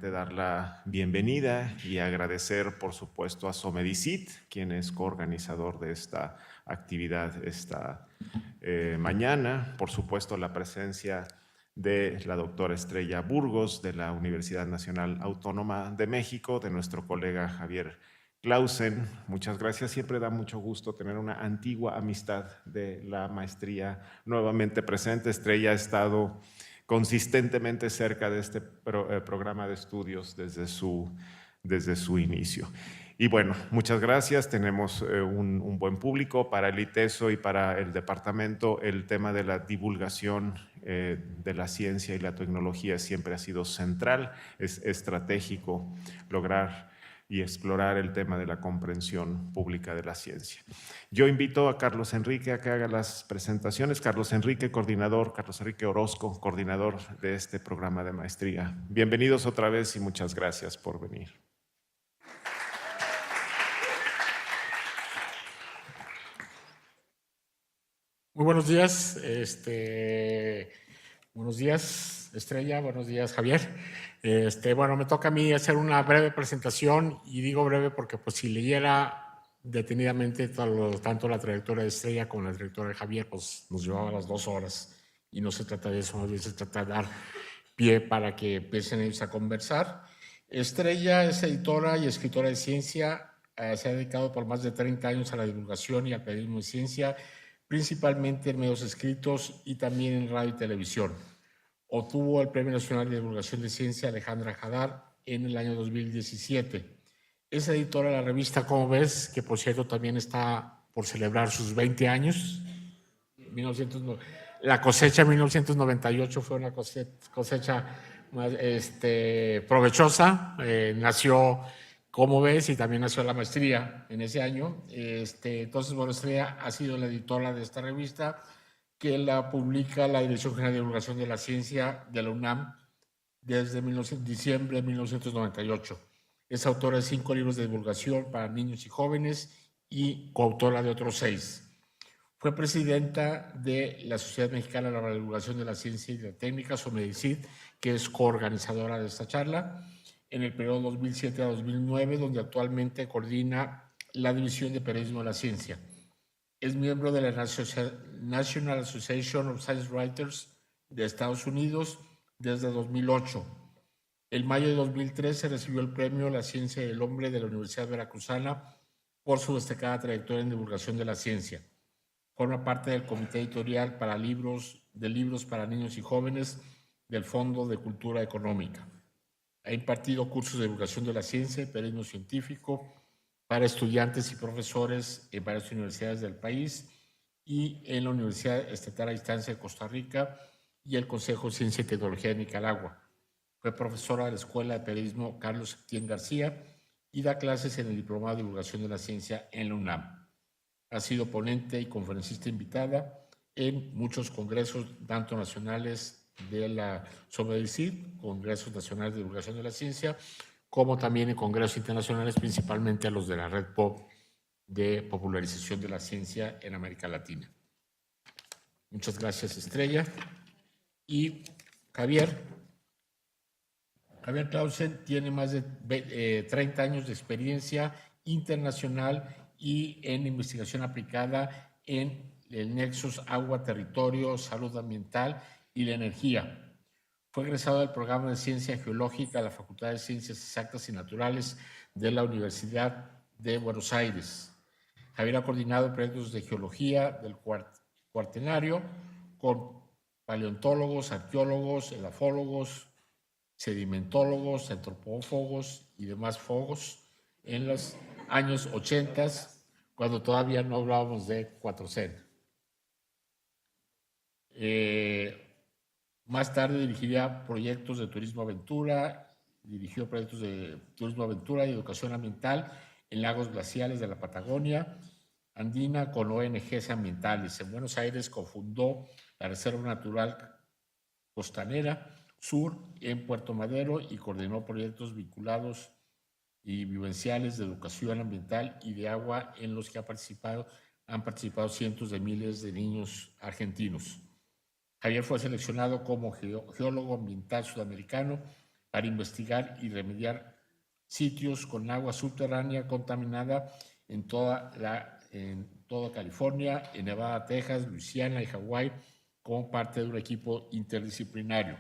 Dar la bienvenida y agradecer, por supuesto, a Somedicit, quien es coorganizador de esta actividad esta mañana. Por supuesto, la presencia de la doctora Estrella Burgos de la Universidad Nacional Autónoma de México, de nuestro colega Javier Clausen. Muchas gracias. Siempre da mucho gusto tener una antigua amistad de la maestría nuevamente presente. Estrella ha estado consistentemente cerca de este programa de estudios desde su inicio. Y bueno, muchas gracias. Tenemos un buen público para el ITESO y para el departamento. El tema de la divulgación de la ciencia y la tecnología siempre ha sido central. Es estratégico lograr y explorar el tema de la comprensión pública de la ciencia. Yo invito a Carlos Enrique a que haga las presentaciones. Carlos Enrique, coordinador, Carlos Enrique Orozco, coordinador de este programa de maestría. Bienvenidos otra vez y muchas gracias por venir. Muy buenos días. Buenos días, Estrella. Buenos días, Javier. Bueno, me toca a mí hacer una breve presentación, y digo breve porque pues si leyera detenidamente tanto la trayectoria de Estrella como la trayectoria de Javier, pues nos llevaba las 2 horas, y no se trata de eso, más bien se trata de dar pie para que empiecen ellos a conversar. Estrella es editora y escritora de ciencia, se ha dedicado por más de 30 años a la divulgación y al periodismo de ciencia, principalmente en medios escritos y también en radio y televisión. Obtuvo el Premio Nacional de Divulgación de Ciencia Alejandra Hadar en el año 2017. Es editora de la revista Cómo Ves, que por cierto también está por celebrar sus 20 años. La cosecha en 1998 fue una cosecha más provechosa. Nació Cómo Ves y también nació la maestría en ese año. Entonces, bueno, Estrella ha sido la editora de esta revista, que la publica la Dirección General de Divulgación de la Ciencia de la UNAM desde diciembre de 1998. Es autora de 5 libros de divulgación para niños y jóvenes y coautora de otros 6. Fue presidenta de la Sociedad Mexicana para la Divulgación de la Ciencia y la Técnica, Somedicit, que es coorganizadora de esta charla, en el periodo 2007 a 2009, donde actualmente coordina la División de Periodismo de la Ciencia. Es miembro de la National Association of Science Writers de Estados Unidos desde 2008. En mayo de 2013 recibió el premio La Ciencia y el Hombre de la Universidad Veracruzana por su destacada trayectoria en divulgación de la ciencia. Forma parte del comité editorial para libros para niños y jóvenes del Fondo de Cultura Económica. Ha impartido cursos de divulgación de la ciencia y periodismo científico para estudiantes y profesores en varias universidades del país y en la Universidad Estatal a Distancia de Costa Rica y el Consejo de Ciencia y Tecnología de Nicaragua. Fue profesora de la Escuela de Periodismo Carlos Septién García y da clases en el Diplomado de Divulgación de la Ciencia en la UNAM. Ha sido ponente y conferencista invitada en muchos congresos, tanto nacionales de la Somedicit, congresos nacionales de divulgación de la ciencia, como también en congresos internacionales, principalmente a los de la Red POP de popularización de la ciencia en América Latina. Muchas gracias, Estrella. Y Javier Clausen tiene más de 30 años de experiencia internacional y en investigación aplicada en el nexus agua, territorio, salud ambiental y la energía. Fue egresado del programa de Ciencia Geológica de la Facultad de Ciencias Exactas y Naturales de la Universidad de Buenos Aires. Javier ha coordinado proyectos de geología del Cuaternario con paleontólogos, arqueólogos, edafólogos, sedimentólogos, antropófagos y demás fogos en los años 80, cuando todavía no hablábamos de 400. Más tarde dirigiría proyectos de turismo aventura, dirigió proyectos de turismo aventura y educación ambiental en lagos glaciales de la Patagonia andina con ONGs ambientales. En Buenos Aires cofundó la Reserva Natural costanera sur en Puerto Madero y coordinó proyectos vinculados y vivenciales de educación ambiental y de agua en los que han participado cientos de miles de niños argentinos. Javier fue seleccionado como geólogo ambiental sudamericano para investigar y remediar sitios con agua subterránea contaminada en toda California, en Nevada, Texas, Luisiana y Hawái, como parte de un equipo interdisciplinario.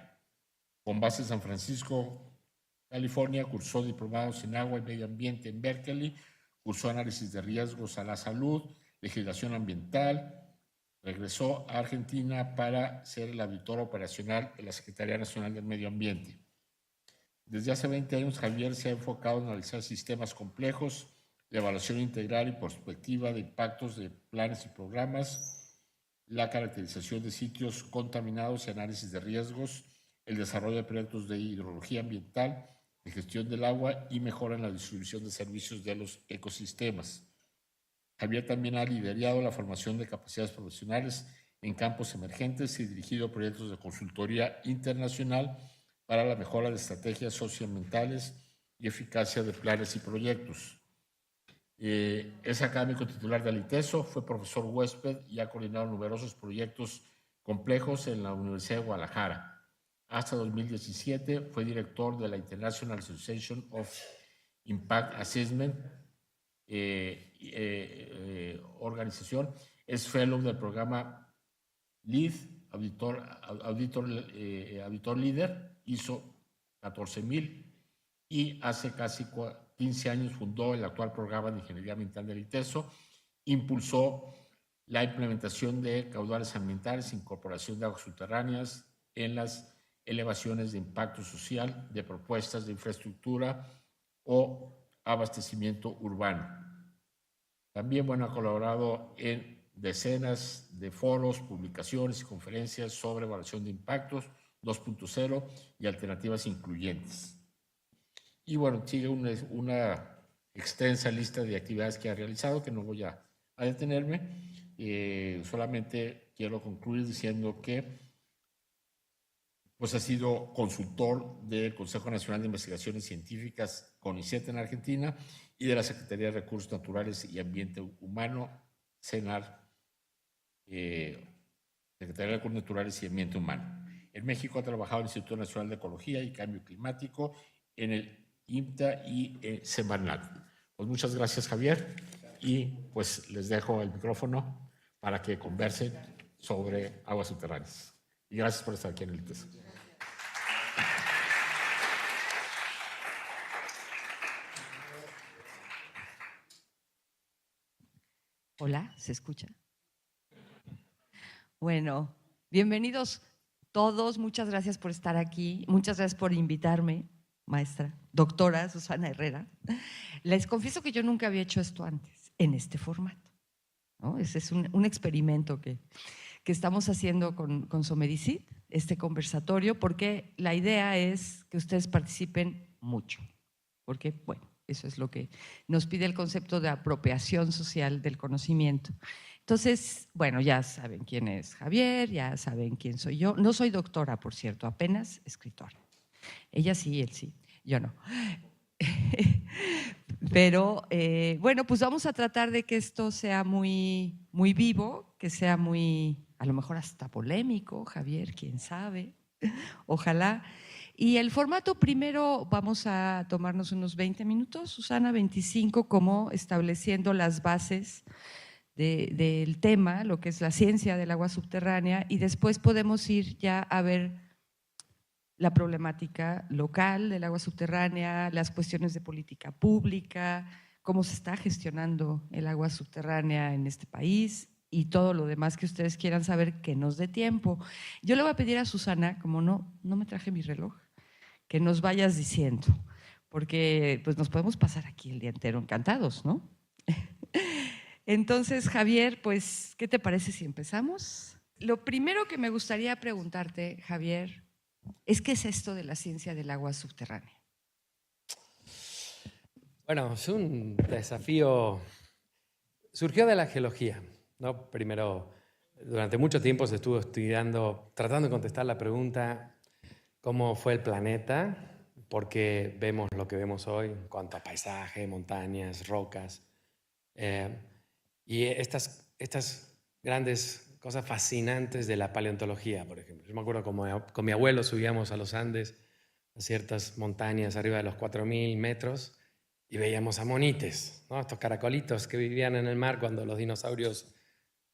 Con base en San Francisco, California, cursó diplomados en agua y medio ambiente en Berkeley, cursó análisis de riesgos a la salud, legislación ambiental. Regresó a Argentina para ser el auditor operacional de la Secretaría Nacional del Medio Ambiente. Desde hace 20 años, Javier se ha enfocado en analizar sistemas complejos de evaluación integral y perspectiva de impactos de planes y programas, la caracterización de sitios contaminados y análisis de riesgos, el desarrollo de proyectos de hidrología ambiental, de gestión del agua y mejora en la distribución de servicios de los ecosistemas. Javier también ha liderado la formación de capacidades profesionales en campos emergentes y dirigido proyectos de consultoría internacional para la mejora de estrategias socioambientales y eficacia de planes y proyectos. Es académico titular del ITESO, fue profesor huésped y ha coordinado numerosos proyectos complejos en la Universidad de Guadalajara. Hasta 2017 fue director de la International Association of Impact Assessment organización. Es fellow del programa LEED, auditor líder, ISO 14000, y hace casi 15 años fundó el actual programa de Ingeniería Ambiental del ITESO. Impulsó la implementación de caudales ambientales, incorporación de aguas subterráneas en las elevaciones de impacto social de propuestas de infraestructura o abastecimiento urbano. También, ha colaborado en decenas de foros, publicaciones y conferencias sobre evaluación de impactos 2.0 y alternativas incluyentes. Y sigue una extensa lista de actividades que ha realizado, que no voy a detenerme. Solamente quiero concluir diciendo que ha sido consultor del Consejo Nacional de Investigaciones Científicas, CONICET, en Argentina, y de la Secretaría de Recursos Naturales y Ambiente Humano, CENAR, Secretaría de Recursos Naturales y Ambiente Humano. En México ha trabajado en el Instituto Nacional de Ecología y Cambio Climático, en el INTA y Semarnat. Muchas gracias, Javier, y les dejo el micrófono para que conversen sobre aguas subterráneas. Y gracias por estar aquí en el ITESO. Hola, ¿se escucha? Bueno, bienvenidos todos. Muchas gracias por estar aquí. Muchas gracias por invitarme, maestra, doctora Susana Herrera. Les confieso que yo nunca había hecho esto antes, en este formato, ¿no? Ese es un experimento que estamos haciendo con Somedicit, este conversatorio, porque la idea es que ustedes participen mucho, porque, eso es lo que nos pide el concepto de apropiación social del conocimiento. Entonces, ya saben quién es Javier, ya saben quién soy yo. No soy doctora, por cierto, apenas escritora. Ella sí, él sí, yo no. Pero, vamos a tratar de que esto sea muy, muy vivo, que sea muy, a lo mejor hasta polémico, Javier, quién sabe, ojalá. Y el formato, primero vamos a tomarnos unos 20 minutos, Susana, 25, como estableciendo las bases del tema, lo que es la ciencia del agua subterránea, y después podemos ir ya a ver la problemática local del agua subterránea, las cuestiones de política pública, cómo se está gestionando el agua subterránea en este país y todo lo demás que ustedes quieran saber, que nos dé tiempo. Yo le voy a pedir a Susana, como no me traje mi reloj, que nos vayas diciendo, porque nos podemos pasar aquí el día entero encantados, ¿no? Entonces, Javier, ¿qué te parece si empezamos? Lo primero que me gustaría preguntarte, Javier, es ¿qué es esto de la ciencia del agua subterránea? Es un desafío, surgió de la geología, ¿no? Primero Durante mucho tiempo se estuvo estudiando, tratando de contestar la pregunta, ¿cómo fue el planeta? ¿Por qué vemos lo que vemos hoy en cuanto a paisaje, montañas, rocas? Y estas grandes cosas fascinantes de la paleontología, por ejemplo. Yo me acuerdo como con mi abuelo subíamos a los Andes, a ciertas montañas arriba de los 4000 metros, y veíamos amonites, ¿no? Estos caracolitos que vivían en el mar cuando los dinosaurios,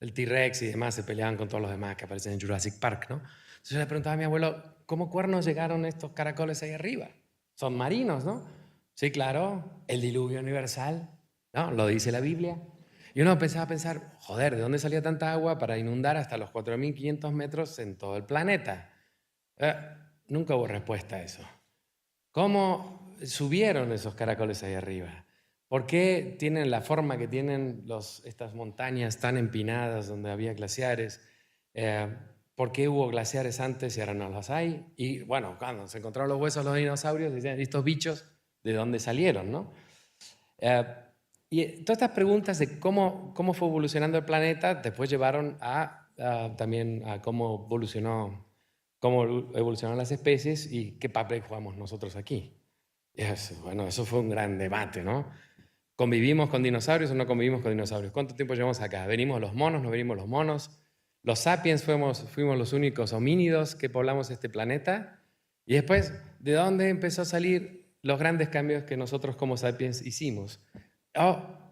el T-Rex y demás, se peleaban con todos los demás que aparecen en Jurassic Park, ¿no? Entonces yo le preguntaba a mi abuelo, ¿cómo cuernos llegaron estos caracoles ahí arriba? Son marinos, ¿no? Sí, claro, el diluvio universal, ¿no? Lo dice la Biblia. Y uno empezaba a pensar, joder, ¿de dónde salía tanta agua para inundar hasta los 4500 metros en todo el planeta? Nunca hubo respuesta a eso. ¿Cómo subieron esos caracoles ahí arriba? ¿Por qué tienen la forma que tienen estas montañas tan empinadas donde había glaciares? ¿Por qué hubo glaciares antes y ahora no los hay? Y bueno, cuando se encontraron los huesos de los dinosaurios, decían, ¿estos bichos de dónde salieron, no? Y todas estas preguntas de cómo fue evolucionando el planeta después llevaron también a cómo evolucionaron las especies y qué papel jugamos nosotros aquí. Bueno, eso fue un gran debate, ¿no? ¿Convivimos con dinosaurios o no convivimos con dinosaurios? ¿Cuánto tiempo llevamos acá? ¿Venimos los monos? ¿No venimos los monos? ¿Los sapiens fuimos los únicos homínidos que poblamos este planeta? Y después, ¿de dónde empezó a salir los grandes cambios que nosotros como sapiens hicimos?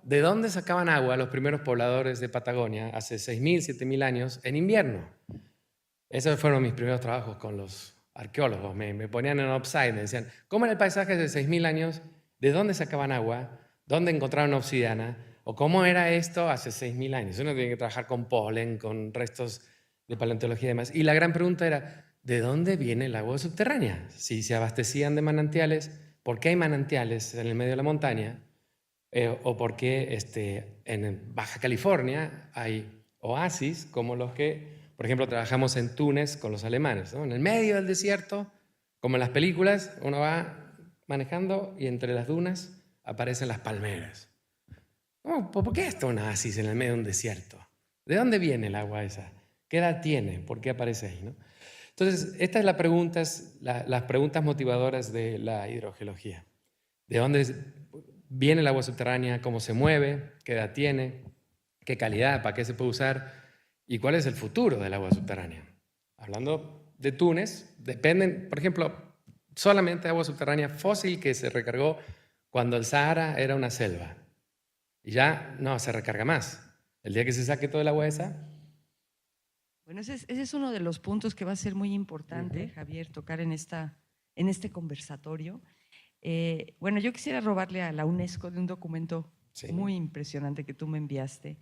¿De dónde sacaban agua los primeros pobladores de Patagonia hace 6000, 7000 años en invierno? Esos fueron mis primeros trabajos con los arqueólogos. Me ponían en offside, me decían, ¿cómo era el paisaje de 6000 años? ¿De dónde sacaban agua? ¿Dónde encontraron obsidiana? ¿O cómo era esto hace 6000 años? Uno tiene que trabajar con polen, con restos de paleontología y demás. Y la gran pregunta era, ¿de dónde viene el agua subterránea? Si se abastecían de manantiales, ¿por qué hay manantiales en el medio de la montaña? ¿O por qué en Baja California hay oasis como los que, por ejemplo, trabajamos en Túnez con los alemanes, ¿no? En el medio del desierto, como en las películas, uno va manejando y entre las dunas aparecen las palmeras. ¿Por qué está un oasis en el medio de un desierto? ¿De dónde viene el agua esa? ¿Qué edad tiene? ¿Por qué aparece ahí, no? Entonces, estas son las preguntas motivadoras de la hidrogeología. ¿De dónde viene el agua subterránea? ¿Cómo se mueve? ¿Qué edad tiene? ¿Qué calidad? ¿Para qué se puede usar? ¿Y cuál es el futuro del agua subterránea? Hablando de Túnez, dependen, por ejemplo, solamente agua subterránea fósil que se recargó cuando el Sahara era una selva. Y ya no se recarga más. El día que se saque todo el agua esa. Bueno, ese es uno de los puntos que va a ser muy importante, Javier, tocar en este conversatorio. Bueno, yo quisiera robarle a la UNESCO de un documento muy impresionante que tú me enviaste,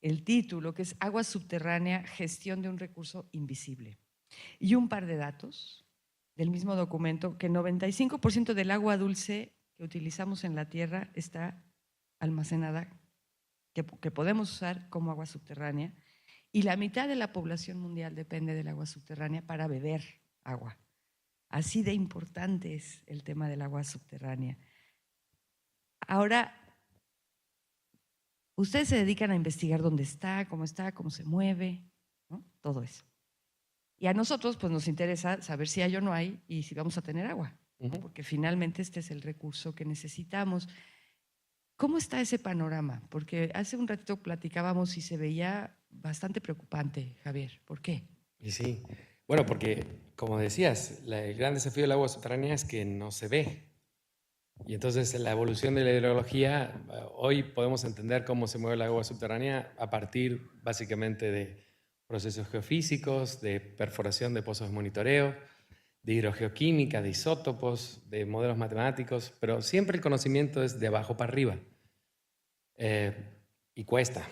el título, que es Agua subterránea, gestión de un recurso invisible. Y un par de datos del mismo documento, que 95% del agua dulce que utilizamos en la Tierra está almacenada, que podemos usar como agua subterránea, y la mitad de la población mundial depende del agua subterránea para beber agua. Así de importante es el tema del agua subterránea. Ahora, ustedes se dedican a investigar dónde está, cómo se mueve, ¿no? Todo eso. Y a nosotros pues nos interesa saber si hay o no hay y si vamos a tener agua, ¿no? Porque finalmente este es el recurso que necesitamos. ¿Cómo está ese panorama? Porque hace un ratito platicábamos y se veía bastante preocupante, Javier. ¿Por qué? Y sí, bueno, porque como decías, el gran desafío del agua subterránea es que no se ve. Y entonces la evolución de la hidrología, hoy podemos entender cómo se mueve el agua subterránea a partir básicamente de procesos geofísicos, de perforación de pozos de monitoreo, de hidrogeoquímica, de isótopos, de modelos matemáticos, pero siempre el conocimiento es de abajo para arriba. Y cuesta.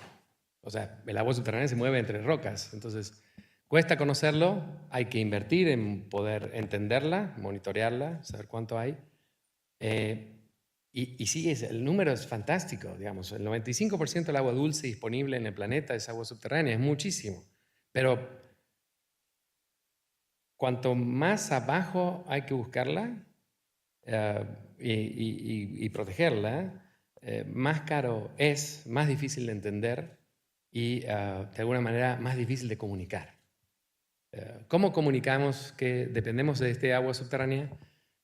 O sea, el agua subterránea se mueve entre rocas, entonces cuesta conocerlo, hay que invertir en poder entenderla, monitorearla, saber cuánto hay. Y sí, el número es fantástico, digamos, el 95% del agua dulce disponible en el planeta es agua subterránea, es muchísimo, pero cuanto más abajo hay que buscarla y protegerla, más caro es, más difícil de entender y de alguna manera más difícil de comunicar. ¿Cómo comunicamos que dependemos de este agua subterránea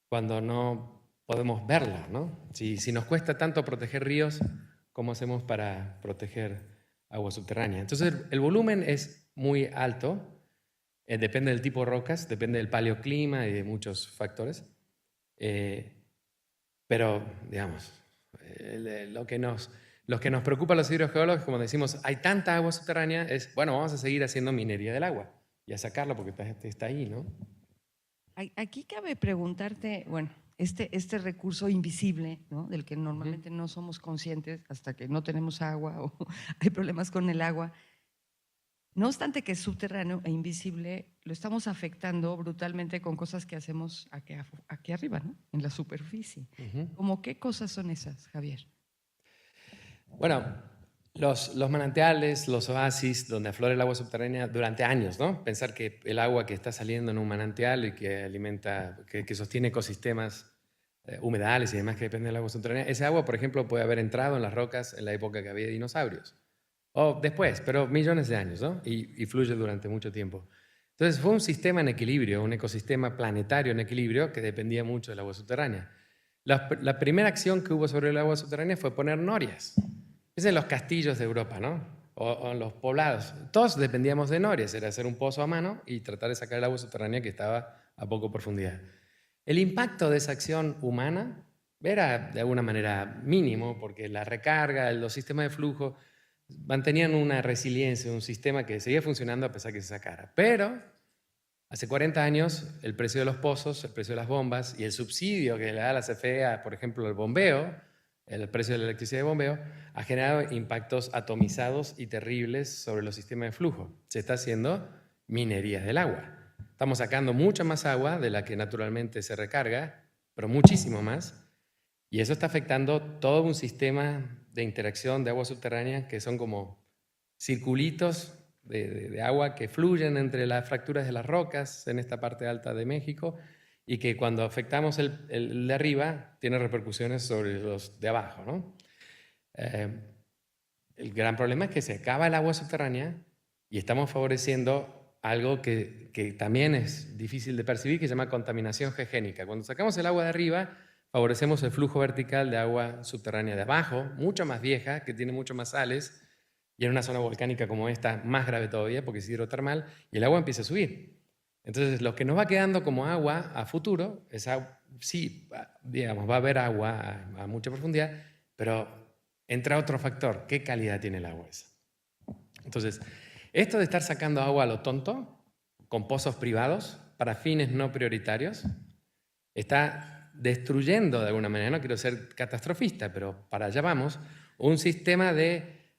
cuando no podemos verla, ¿no? Si nos cuesta tanto proteger ríos, ¿cómo hacemos para proteger agua subterránea? Entonces, el volumen es muy alto, depende del tipo de rocas, depende del paleoclima y de muchos factores, pero, digamos, lo que nos preocupa a los hidrogeólogos, como decimos, hay tanta agua subterránea, es, bueno, vamos a seguir haciendo minería del agua y a sacarla porque está ahí, ¿no? Aquí cabe preguntarte, bueno, este recurso invisible, ¿no? Del que normalmente no somos conscientes hasta que no tenemos agua o hay problemas con el agua. No obstante que es subterráneo e invisible, lo estamos afectando brutalmente con cosas que hacemos aquí arriba, ¿no? En la superficie. ¿Cómo qué cosas son esas, Javier? Bueno, los manantiales, los oasis, donde aflora el agua subterránea durante años, ¿no? Pensar que el agua que está saliendo en un manantial y que alimenta, que sostiene ecosistemas, humedales y demás que dependen del agua subterránea, ese agua, por ejemplo, puede haber entrado en las rocas en la época que había dinosaurios. O después, pero millones de años, ¿no? Y fluye durante mucho tiempo. Entonces fue un sistema en equilibrio, un ecosistema planetario en equilibrio que dependía mucho del agua subterránea. La primera acción que hubo sobre el agua subterránea fue poner norias. Es en los castillos de Europa, ¿no? O en los poblados. Todos dependíamos de norias, era hacer un pozo a mano y tratar de sacar el agua subterránea que estaba a poco profundidad. El impacto de esa acción humana era de alguna manera mínimo, porque la recarga, los sistemas de flujo mantenían una resiliencia, un sistema que seguía funcionando a pesar que se sacara. Pero hace 40 años el precio de los pozos, el precio de las bombas y el subsidio que le da la CFE, por ejemplo, el bombeo, el precio de la electricidad de bombeo, ha generado impactos atomizados y terribles sobre los sistemas de flujo. Se está haciendo minería del agua. Estamos sacando mucha más agua de la que naturalmente se recarga, pero muchísimo más. Y eso está afectando todo un sistema de interacción de agua subterránea que son como circulitos de agua que fluyen entre las fracturas de las rocas en esta parte alta de México y que cuando afectamos el de arriba tiene repercusiones sobre los de abajo, ¿no? El gran problema es que se acaba el agua subterránea y estamos favoreciendo algo que también es difícil de percibir, que se llama contaminación gegénica. Cuando sacamos el agua de arriba, favorecemos el flujo vertical de agua subterránea de abajo, mucho más vieja, que tiene mucho más sales, y en una zona volcánica como esta, más grave todavía, porque es hidrotermal, y el agua empieza a subir. Entonces, lo que nos va quedando como agua a futuro, sí, digamos, va a haber agua a mucha profundidad, pero entra otro factor, ¿qué calidad tiene el agua esa? Entonces, esto de estar sacando agua a lo tonto, con pozos privados, para fines no prioritarios, está destruyendo de alguna manera, no quiero ser catastrofista, pero para allá vamos, un sistema de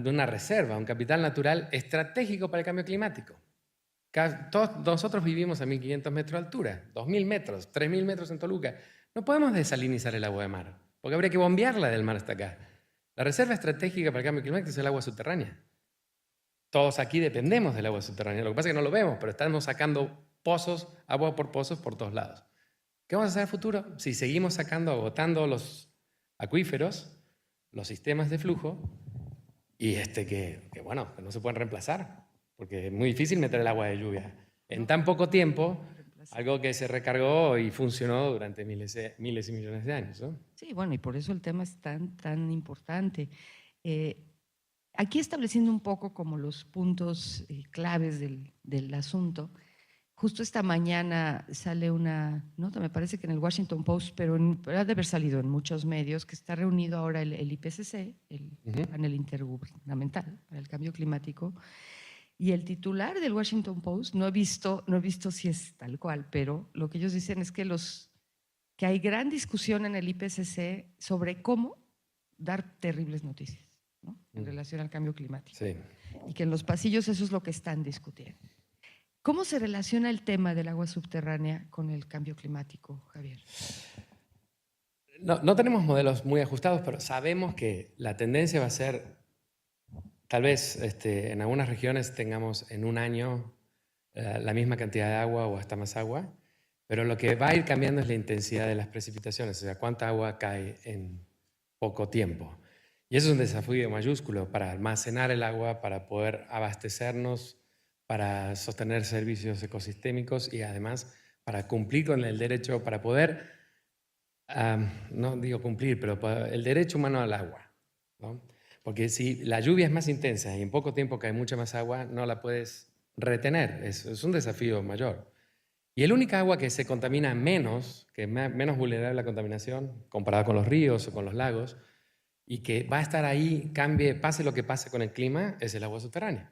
una reserva, un capital natural estratégico para el cambio climático. Todos nosotros vivimos a 1.500 metros de altura, 2.000 metros, 3.000 metros en Toluca. No podemos desalinizar el agua de mar, porque habría que bombearla del mar hasta acá. La reserva estratégica para el cambio climático es el agua subterránea. Todos aquí dependemos del agua subterránea. Lo que pasa es que no lo vemos, pero estamos sacando pozos, agua por pozos por todos lados. ¿Qué vamos a hacer en el futuro? Si seguimos agotando los acuíferos, los sistemas de flujo, y que no se pueden reemplazar, porque es muy difícil meter el agua de lluvia en tan poco tiempo, algo que se recargó y funcionó durante miles y millones de años, ¿no? Sí, bueno, y por eso el tema es tan importante. Aquí estableciendo un poco como los puntos claves del asunto, justo esta mañana sale una nota, me parece que en el Washington Post, pero ha de haber salido en muchos medios, que está reunido ahora el IPCC, el panel intergubernamental para el cambio climático, y el titular del Washington Post, no he visto si es tal cual, pero lo que ellos dicen es que hay gran discusión en el IPCC sobre cómo dar terribles noticias, ¿no? En relación al cambio climático. Sí. Y que en los pasillos eso es lo que están discutiendo. ¿Cómo se relaciona el tema del agua subterránea con el cambio climático, Javier? No tenemos modelos muy ajustados, pero sabemos que la tendencia va a ser, tal vez en algunas regiones tengamos en un año la misma cantidad de agua o hasta más agua, pero lo que va a ir cambiando es la intensidad de las precipitaciones, o sea, cuánta agua cae en poco tiempo. Y eso es un desafío mayúsculo para almacenar el agua, para poder abastecernos, para sostener servicios ecosistémicos y además para cumplir con el derecho, para poder, no digo cumplir, pero el derecho humano al agua, ¿no? Porque si la lluvia es más intensa y en poco tiempo cae mucha más agua, no la puedes retener. Es un desafío mayor. Y el única agua que se contamina menos, que es menos vulnerable a la contaminación, comparada con los ríos o con los lagos, y que va a estar ahí, cambie, pase lo que pase con el clima, es el agua subterránea.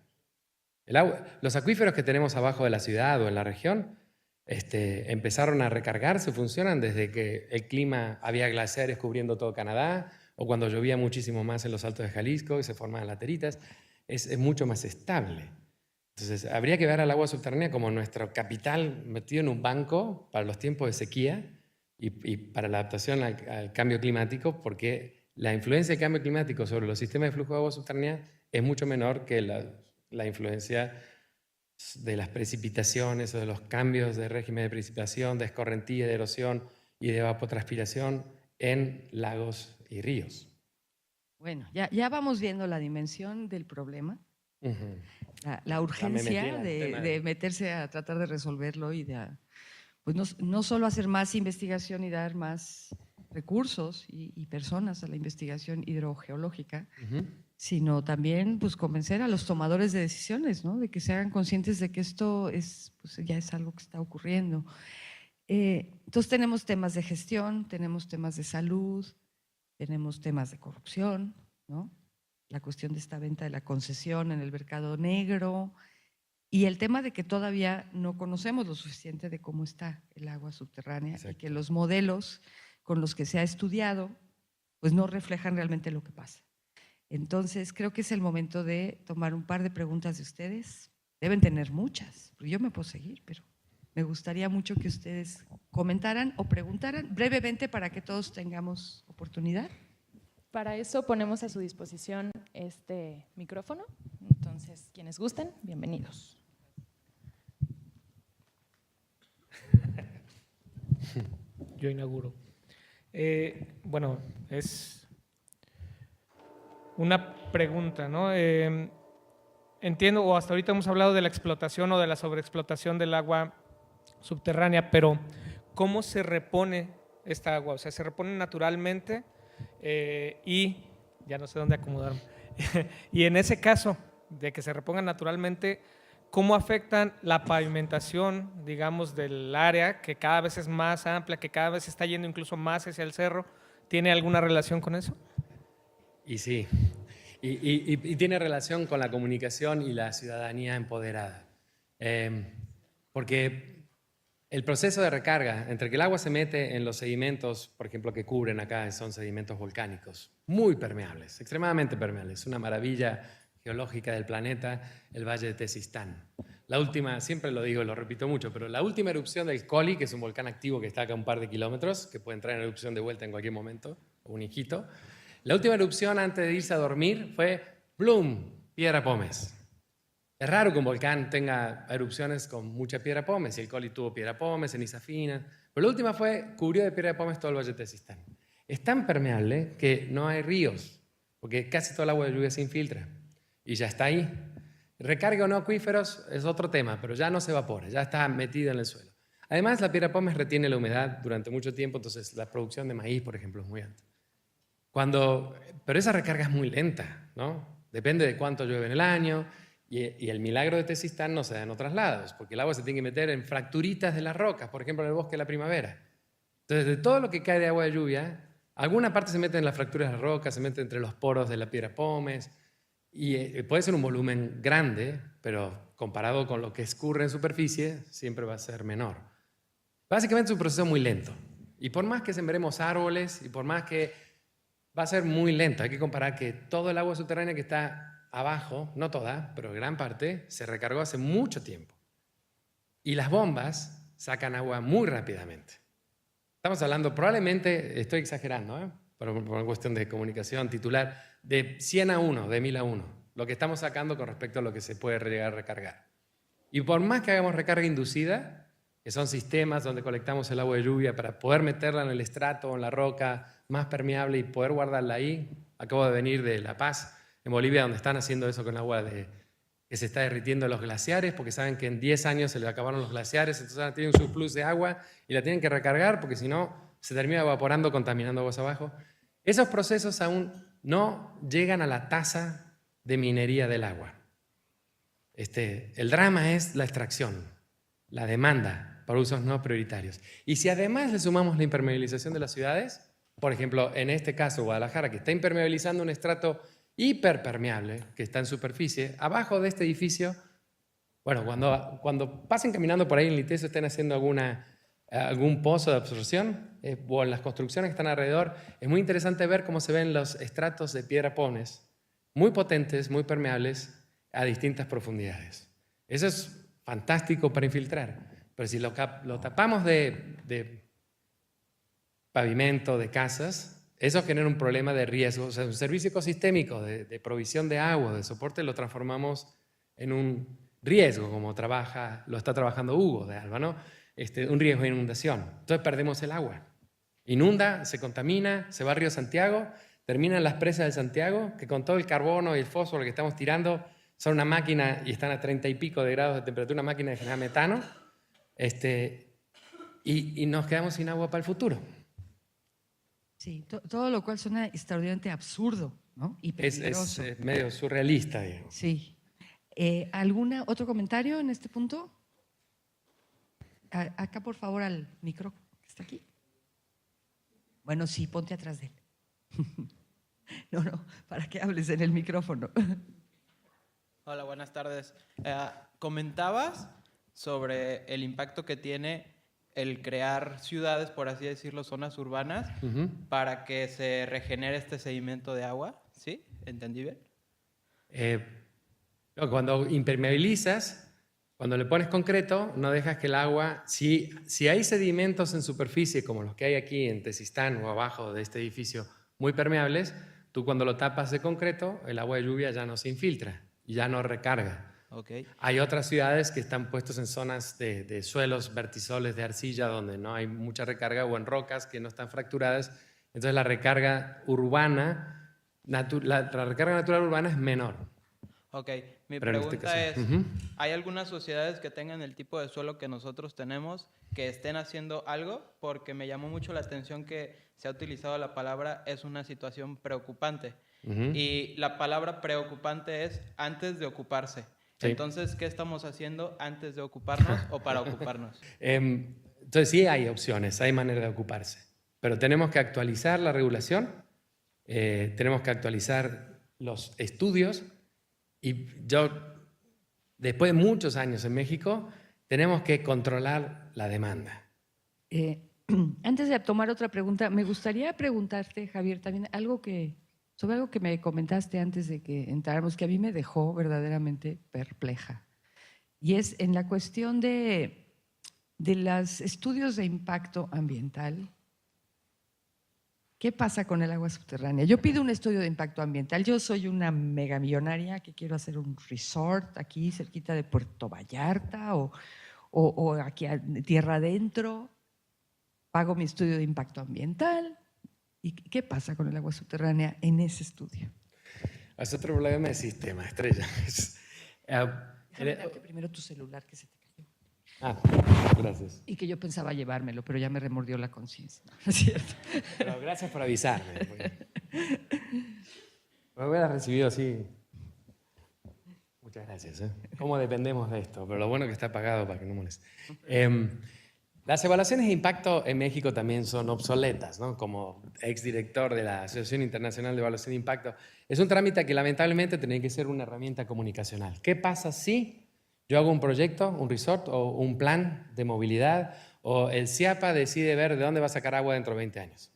Los acuíferos que tenemos abajo de la ciudad o en la región empezaron a recargarse, funcionan desde que el clima, había glaciares cubriendo todo Canadá, o cuando llovía muchísimo más en los altos de Jalisco y se formaban lateritas, es mucho más estable. Entonces, habría que ver al agua subterránea como nuestro capital metido en un banco para los tiempos de sequía y para la adaptación al cambio climático, porque la influencia del cambio climático sobre los sistemas de flujo de agua subterránea es mucho menor que la influencia de las precipitaciones o de los cambios de régimen de precipitación, de escorrentía, de erosión y de evapotranspiración en lagos y ríos. Bueno, ya vamos viendo la dimensión del problema, la urgencia de meterse a tratar de resolverlo y de pues no solo hacer más investigación y dar más recursos y personas a la investigación hidrogeológica, sino también pues convencer a los tomadores de decisiones, ¿no? De que se hagan conscientes de que esto pues, ya es algo que está ocurriendo. Entonces tenemos temas de gestión, tenemos temas de salud, tenemos temas de corrupción, ¿no? La cuestión de esta venta de la concesión en el mercado negro y el tema de que todavía no conocemos lo suficiente de cómo está el agua subterránea. Exacto. Y que los modelos con los que se ha estudiado pues no reflejan realmente lo que pasa. Entonces creo que es el momento de tomar un par de preguntas de ustedes. Deben tener muchas, porque yo me puedo seguir, pero me gustaría mucho que ustedes comentaran o preguntaran brevemente para que todos tengamos oportunidad. Para eso ponemos a su disposición este micrófono. Entonces, quienes gusten, bienvenidos. Yo inauguro. Bueno, es una pregunta, ¿no? Entiendo, o hasta ahorita hemos hablado de la explotación o de la sobreexplotación del agua subterránea, pero ¿cómo se repone esta agua? O sea, ¿se repone naturalmente? Y ya no sé dónde acomodarme. Y en ese caso de que se repongan naturalmente, ¿cómo afectan la pavimentación, digamos, del área que cada vez es más amplia, que cada vez está yendo incluso más hacia el cerro? ¿Tiene alguna relación con eso? Y sí, y tiene relación con la comunicación y la ciudadanía empoderada. Porque el proceso de recarga, entre que el agua se mete en los sedimentos, por ejemplo, que cubren acá, son sedimentos volcánicos, muy permeables, extremadamente permeables, una maravilla geológica del planeta, el Valle de Tezistán. La última, siempre lo digo, lo repito mucho, pero la última erupción del Colli, que es un volcán activo que está acá a un par de kilómetros, que puede entrar en erupción de vuelta en cualquier momento, un hijito. La última erupción antes de irse a dormir fue, ¡plum!, Piedra Pómez. Es raro que un volcán tenga erupciones con mucha piedra pómez, y el Colli tuvo piedra pómez, ceniza fina, pero la última cubrió de piedra pómez todo el Valle de Tezistán. Es tan permeable que no hay ríos, porque casi todo el agua de lluvia se infiltra, y ya está ahí. Recarga o no acuíferos es otro tema, pero ya no se evapora, ya está metida en el suelo. Además, la piedra pómez retiene la humedad durante mucho tiempo, entonces la producción de maíz, por ejemplo, es muy alta. Pero esa recarga es muy lenta, ¿no? Depende de cuánto llueve en el año. Y el milagro de Tezistán no se da en otros lados, porque el agua se tiene que meter en fracturitas de las rocas, por ejemplo en el bosque de la primavera. Entonces, de todo lo que cae de agua de lluvia, alguna parte se mete en las fracturas de las rocas, se mete entre los poros de la piedra pómez, y puede ser un volumen grande, pero comparado con lo que escurre en superficie, siempre va a ser menor. Básicamente es un proceso muy lento. Y por más que sembremos árboles, y por más que va a ser muy lento, hay que comparar que todo el agua subterránea que está abajo, no toda, pero gran parte, se recargó hace mucho tiempo. Y las bombas sacan agua muy rápidamente. Estamos hablando, probablemente, estoy exagerando, por una cuestión de comunicación titular, de 100 a 1, de 1000 a 1, lo que estamos sacando con respecto a lo que se puede llegar a recargar. Y por más que hagamos recarga inducida, que son sistemas donde colectamos el agua de lluvia para poder meterla en el estrato o en la roca más permeable y poder guardarla ahí, Acabo de venir de La Paz, en Bolivia, donde están haciendo eso con agua que se está derritiendo en los glaciares, porque saben que en 10 años se les acabaron los glaciares, entonces ahora tienen un surplus de agua y la tienen que recargar, porque si no, se termina evaporando, contaminando aguas abajo. Esos procesos aún no llegan a la tasa de minería del agua. El drama es la extracción, la demanda para usos no prioritarios. Y si además le sumamos la impermeabilización de las ciudades, por ejemplo, en este caso Guadalajara, que está impermeabilizando un estrato hiperpermeable que está en superficie, abajo de este edificio, bueno, cuando pasen caminando por ahí en el ITESO estén haciendo algún pozo de absorción o en las construcciones que están alrededor, es muy interesante ver cómo se ven los estratos de piedra pómez, muy potentes, muy permeables, a distintas profundidades. Eso es fantástico para infiltrar, pero si lo tapamos de pavimento, de casas, eso genera un problema de riesgo. O sea, un servicio ecosistémico de provisión de agua, de soporte, lo transformamos en un riesgo, como lo está trabajando Hugo de Alba, ¿no? Un riesgo de inundación. Entonces perdemos el agua. Inunda, se contamina, se va al río Santiago, termina en las presas de Santiago, que con todo el carbono y el fósforo que estamos tirando, son una máquina y están a 30 y pico de grados de temperatura, una máquina de generar metano, y nos quedamos sin agua para el futuro. Sí, todo lo cual suena extraordinariamente absurdo, ¿no? Y peligroso. Es medio surrealista, digamos. Sí. ¿Otro comentario en este punto? Acá, por favor, al micro que está aquí. Bueno, sí, ponte atrás de él. No, para que hables en el micrófono. Hola, buenas tardes. Comentabas sobre el impacto que tiene el crear ciudades, por así decirlo, zonas urbanas, para que se regenere este sedimento de agua, ¿sí? ¿Entendí bien? Cuando impermeabilizas, cuando le pones concreto, no dejas que el agua, si hay sedimentos en superficie, como los que hay aquí en Tezistán o abajo de este edificio, muy permeables, tú cuando lo tapas de concreto, el agua de lluvia ya no se infiltra y ya no recarga. Okay. Hay otras ciudades que están puestas en zonas de suelos vertisoles de arcilla donde no hay mucha recarga, o en rocas que no están fracturadas. Entonces la recarga urbana, la recarga natural urbana es menor. Ok, mi Pero pregunta es, ¿hay algunas sociedades que tengan el tipo de suelo que nosotros tenemos que estén haciendo algo? Porque me llamó mucho la atención que se ha utilizado la palabra es una situación preocupante. Y la palabra preocupante es antes de ocuparse. Sí. Entonces, ¿qué estamos haciendo antes de ocuparnos o para ocuparnos? Entonces sí hay opciones, hay manera de ocuparse. Pero tenemos que actualizar la regulación, tenemos que actualizar los estudios. Y después de muchos años en México, tenemos que controlar la demanda. Antes de tomar otra pregunta, me gustaría preguntarte, Javier, también sobre algo que me comentaste antes de que entráramos, que a mí me dejó verdaderamente perpleja. Y es en la cuestión de los estudios de impacto ambiental. ¿Qué pasa con el agua subterránea? Yo pido un estudio de impacto ambiental. Yo soy una megamillonaria que quiero hacer un resort aquí cerquita de Puerto Vallarta o aquí a tierra adentro. Pago mi estudio de impacto ambiental. ¿Y qué pasa con el agua subterránea en ese estudio? Es otro problema de sistema, Estrella. Déjame darte primero tu celular que se te cayó. Gracias. Y que yo pensaba llevármelo, pero ya me remordió la conciencia. No, no es cierto. Pero gracias por avisarme. Me hubiera recibido así. Muchas gracias. ¿Cómo dependemos de esto? Pero lo bueno que está pagado para que no moleste. Las evaluaciones de impacto en México también son obsoletas, ¿no? Como exdirector de la Asociación Internacional de Evaluación de Impacto, es un trámite que lamentablemente tiene que ser una herramienta comunicacional. ¿Qué pasa si yo hago un proyecto, un resort o un plan de movilidad o el CIAPA decide ver de dónde va a sacar agua dentro de 20 años?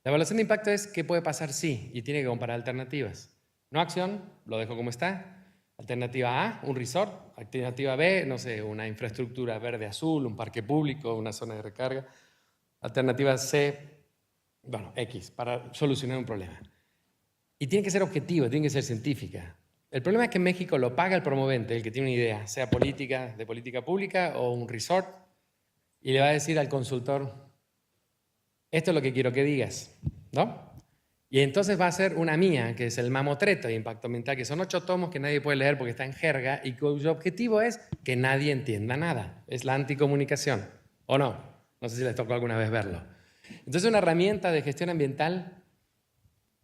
La evaluación de impacto es qué puede pasar si y tiene que comparar alternativas. No acción, lo dejo como está. Alternativa A, un resort. Alternativa B, no sé, una infraestructura verde-azul, un parque público, una zona de recarga. Alternativa C, bueno, X, para solucionar un problema. Y tiene que ser objetivo, tiene que ser científica. El problema es que en México lo paga el promovente, el que tiene una idea, sea política, de política pública o un resort, y le va a decir al consultor, esto es lo que quiero que digas, ¿no? Y entonces va a ser una mía, que es el Mamotreto de Impacto Ambiental, que son 8 tomos que nadie puede leer porque está en jerga y cuyo objetivo es que nadie entienda nada. Es la anticomunicación, ¿o no? No sé si les tocó alguna vez verlo. Entonces, una herramienta de gestión ambiental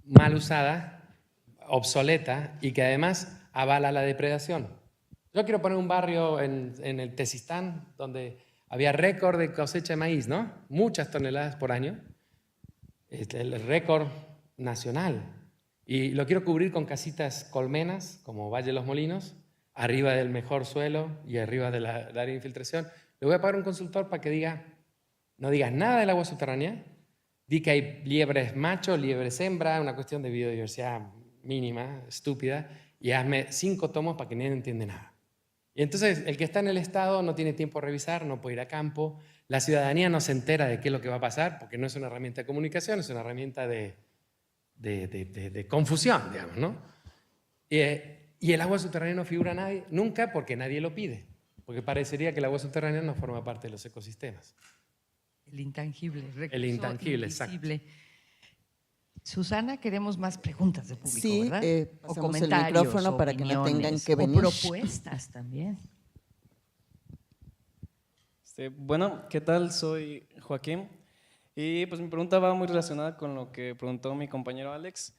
mal usada, obsoleta y que además avala la depredación. Yo quiero poner un barrio en el Tezistán donde había récord de cosecha de maíz, ¿no? Muchas toneladas por año. El récord nacional. Y lo quiero cubrir con casitas colmenas, como Valle de los Molinos, arriba del mejor suelo y arriba del área de infiltración. Le voy a pagar un consultor para que no digas nada del agua subterránea, di que hay liebres machos, liebres hembra, una cuestión de biodiversidad mínima, estúpida, y hazme 5 tomos para que nadie entiende nada. Y entonces el que está en el Estado no tiene tiempo a revisar, no puede ir a campo, la ciudadanía no se entera de qué es lo que va a pasar, porque no es una herramienta de comunicación, es una herramienta de confusión, digamos, ¿no? Y el agua subterránea no figura nadie, nunca porque nadie lo pide, porque parecería que el agua subterránea no forma parte de los ecosistemas. El intangible, El intangible, invisible. Exacto. Susana, queremos más preguntas de público, Sí, ¿verdad? O pasamos el comentarios, micrófono para que no tengan opiniones, que venir. o propuestas también. Bueno, ¿qué tal? Soy Joaquín y pues mi pregunta va muy relacionada con lo que preguntó mi compañero Alex.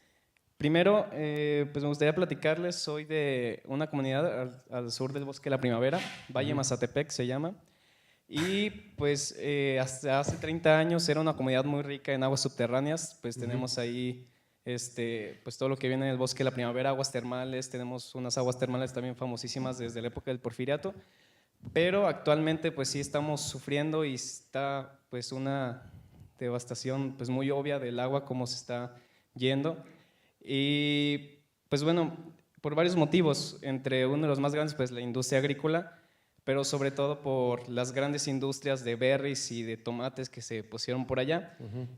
Primero, pues me gustaría platicarles, soy de una comunidad al sur del Bosque de la Primavera, Valle Mazatepec se llama, y pues hasta hace 30 años era una comunidad muy rica en aguas subterráneas, pues tenemos ahí pues todo lo que viene del Bosque de la Primavera, aguas termales, tenemos unas aguas termales también famosísimas desde la época del Porfiriato, pero actualmente pues sí estamos sufriendo y está pues una devastación pues muy obvia del agua, cómo se está yendo. Y pues bueno, por varios motivos, entre uno de los más grandes pues la industria agrícola, pero sobre todo por las grandes industrias de berries y de tomates que se pusieron por allá,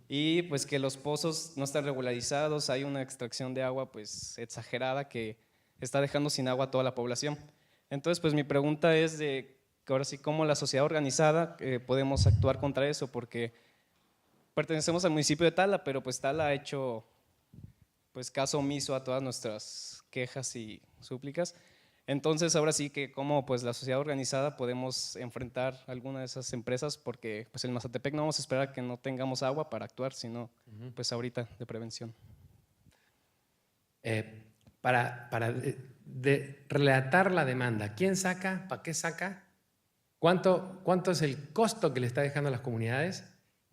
y pues que los pozos no están regularizados, hay una extracción de agua pues exagerada que está dejando sin agua a toda la población. Entonces pues mi pregunta es de que ahora sí cómo la sociedad organizada podemos actuar contra eso, porque pertenecemos al municipio de Tala, pero pues Tala ha hecho pues caso omiso a todas nuestras quejas y súplicas. Entonces ahora sí que cómo pues la sociedad organizada podemos enfrentar alguna de esas empresas, porque pues en Mazatepec no vamos a esperar a que no tengamos agua para actuar, sino pues ahorita de prevención. Para relatar la demanda, ¿quién saca? ¿Para qué saca? ¿Cuánto es el costo que le está dejando a las comunidades?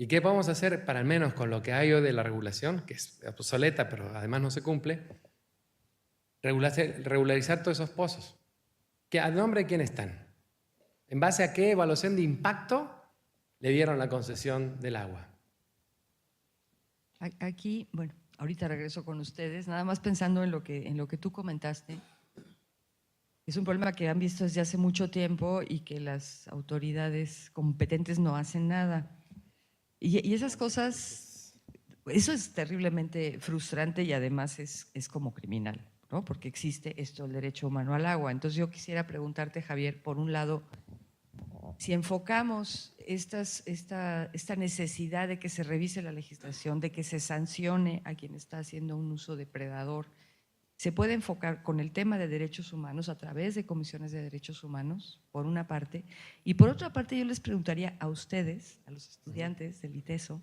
¿Y qué podemos hacer para al menos con lo que hay hoy de la regulación, que es obsoleta pero además no se cumple, regularizar todos esos pozos? ¿A nombre de quién están? ¿En base a qué evaluación de impacto le dieron la concesión del agua? Aquí, bueno, ahorita regreso con ustedes, nada más pensando en lo que tú comentaste. Es un problema que han visto desde hace mucho tiempo y que las autoridades competentes no hacen nada. Y esas cosas, eso es terriblemente frustrante y además es como criminal, ¿no? Porque existe esto, el derecho humano al agua. Entonces yo quisiera preguntarte, Javier, por un lado, si enfocamos esta necesidad de que se revise la legislación, de que se sancione a quien está haciendo un uso depredador, se puede enfocar con el tema de derechos humanos a través de comisiones de derechos humanos, por una parte, y por otra parte yo les preguntaría a ustedes, a los estudiantes del ITESO,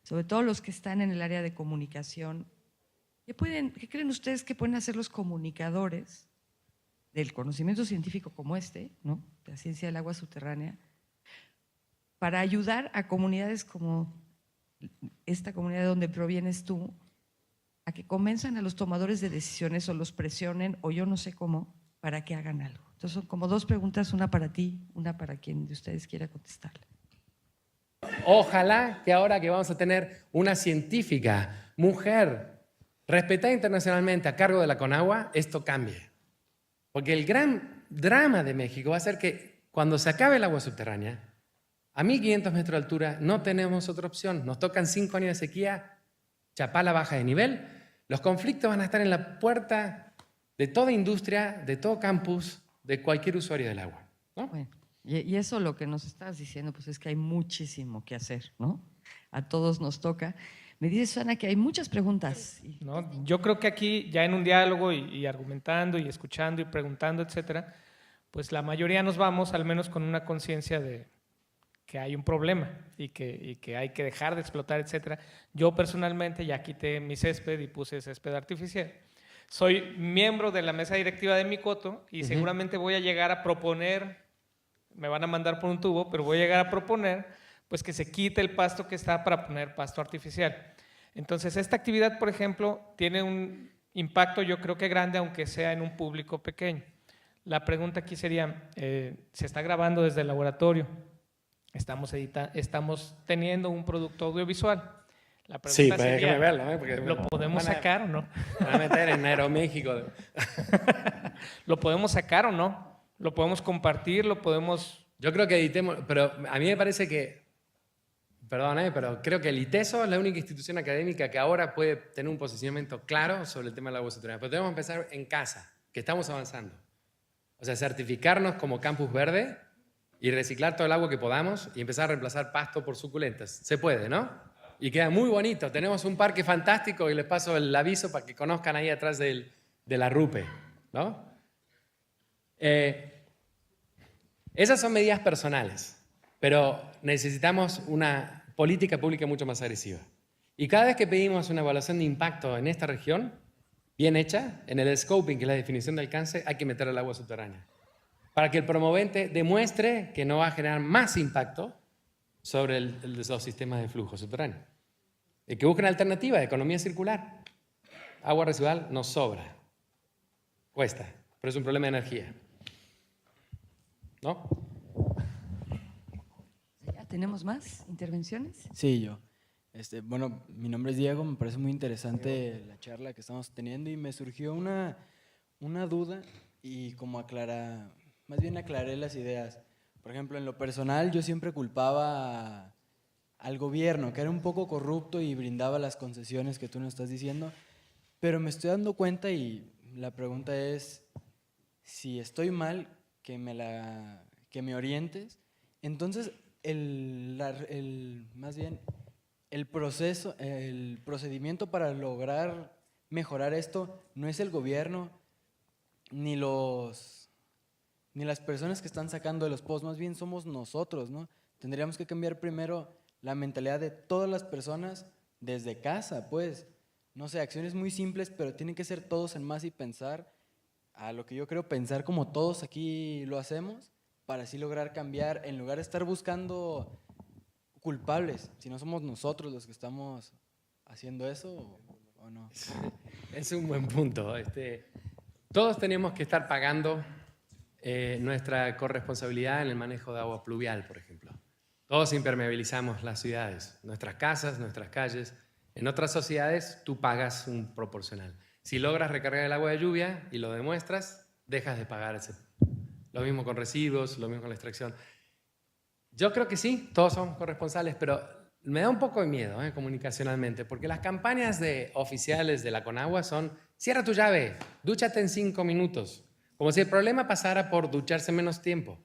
sobre todo los que están en el área de comunicación, ¿qué creen ustedes que pueden hacer los comunicadores del conocimiento científico como ¿no? De la ciencia del agua subterránea, para ayudar a comunidades como esta comunidad de donde provienes tú, a que convenzan a los tomadores de decisiones o los presionen o yo no sé cómo, para que hagan algo? Entonces son como 2 preguntas, una para ti, una para quien de ustedes quiera contestarla. Ojalá que ahora que vamos a tener una científica, mujer, respetada internacionalmente a cargo de la Conagua, esto cambie. Porque el gran drama de México va a ser que cuando se acabe el agua subterránea, a 1500 metros de altura no tenemos otra opción. Nos tocan 5 años de sequía, Chapala baja de nivel. Los conflictos van a estar en la puerta de toda industria, de todo campus, de cualquier usuario del agua, ¿no? Bueno, y eso lo que nos estás diciendo, pues es que hay muchísimo que hacer, ¿no? A todos nos toca. Me dice Susana que hay muchas preguntas. ¿No? Yo creo que aquí, ya en un diálogo y argumentando y escuchando y preguntando, etcétera, pues la mayoría nos vamos al menos con una conciencia de que hay un problema y que hay que dejar de explotar, etcétera. Yo personalmente ya quité mi césped y puse césped artificial. Soy miembro de la mesa directiva de Micoto y seguramente voy a llegar a proponer, me van a mandar por un tubo, pero voy a llegar a proponer pues que se quite el pasto que está para poner pasto artificial. Entonces, esta actividad, por ejemplo, tiene un impacto yo creo que grande, aunque sea en un público pequeño. La pregunta aquí sería, se está grabando desde el laboratorio, estamos teniendo un producto audiovisual. La pregunta Sí, pues sería, déjame verlo, porque ¿lo podemos sacar o no? Van a meter en Aeroméxico. ¿Lo podemos sacar o no? ¿Lo podemos compartir? ¿Lo podemos...? Yo creo que editemos, pero a mí me parece que, perdón, pero creo que el ITESO es la única institución académica que ahora puede tener un posicionamiento claro sobre el tema del agua subterránea. Pero tenemos que empezar en casa, que estamos avanzando. O sea, certificarnos como campus verde y reciclar todo el agua que podamos y empezar a reemplazar pasto por suculentas. Se puede, ¿no? Y queda muy bonito. Tenemos un parque fantástico y les paso el aviso para que conozcan ahí atrás de la RUPE, ¿no? Esas son medidas personales, pero necesitamos una política pública mucho más agresiva. Y cada vez que pedimos una evaluación de impacto en esta región, bien hecha, en el scoping, que es la definición de alcance, hay que meter el agua subterránea. Para que el promovente demuestre que no va a generar más impacto sobre los sistemas de flujo subterráneo. Y que busquen alternativa de economía circular. Agua residual nos sobra. Cuesta, pero es un problema de energía. ¿No? ¿Ya tenemos más intervenciones? Sí, yo. Bueno, mi nombre es Diego, me parece muy interesante la charla que estamos teniendo y me surgió una duda y como más bien aclaré las ideas. Por ejemplo, en lo personal yo siempre culpaba al gobierno, que era un poco corrupto y brindaba las concesiones que tú nos estás diciendo, pero me estoy dando cuenta y la pregunta es, si estoy mal, que me orientes. Entonces, más bien, el procedimiento para lograr mejorar esto no es el gobierno ni las personas que están sacando de los pozos, más bien somos nosotros, ¿no? Tendríamos que cambiar primero la mentalidad de todas las personas desde casa, pues. No sé, acciones muy simples, pero tienen que ser todos en masa y pensar a lo que yo creo, pensar como todos aquí lo hacemos, para así lograr cambiar, en lugar de estar buscando culpables, si no somos nosotros los que estamos haciendo eso o no. Es un buen punto. Todos tenemos que estar pagando nuestra corresponsabilidad en el manejo de agua pluvial, por ejemplo. Todos impermeabilizamos las ciudades, nuestras casas, nuestras calles. En otras sociedades tú pagas un proporcional. Si logras recargar el agua de lluvia y lo demuestras, dejas de pagar ese. Lo mismo con residuos, lo mismo con la extracción. Yo creo que sí, todos somos corresponsales, pero me da un poco de miedo comunicacionalmente, porque las campañas de oficiales de la Conagua son: cierra tu llave, dúchate en 5 minutos. Como si el problema pasara por ducharse menos tiempo.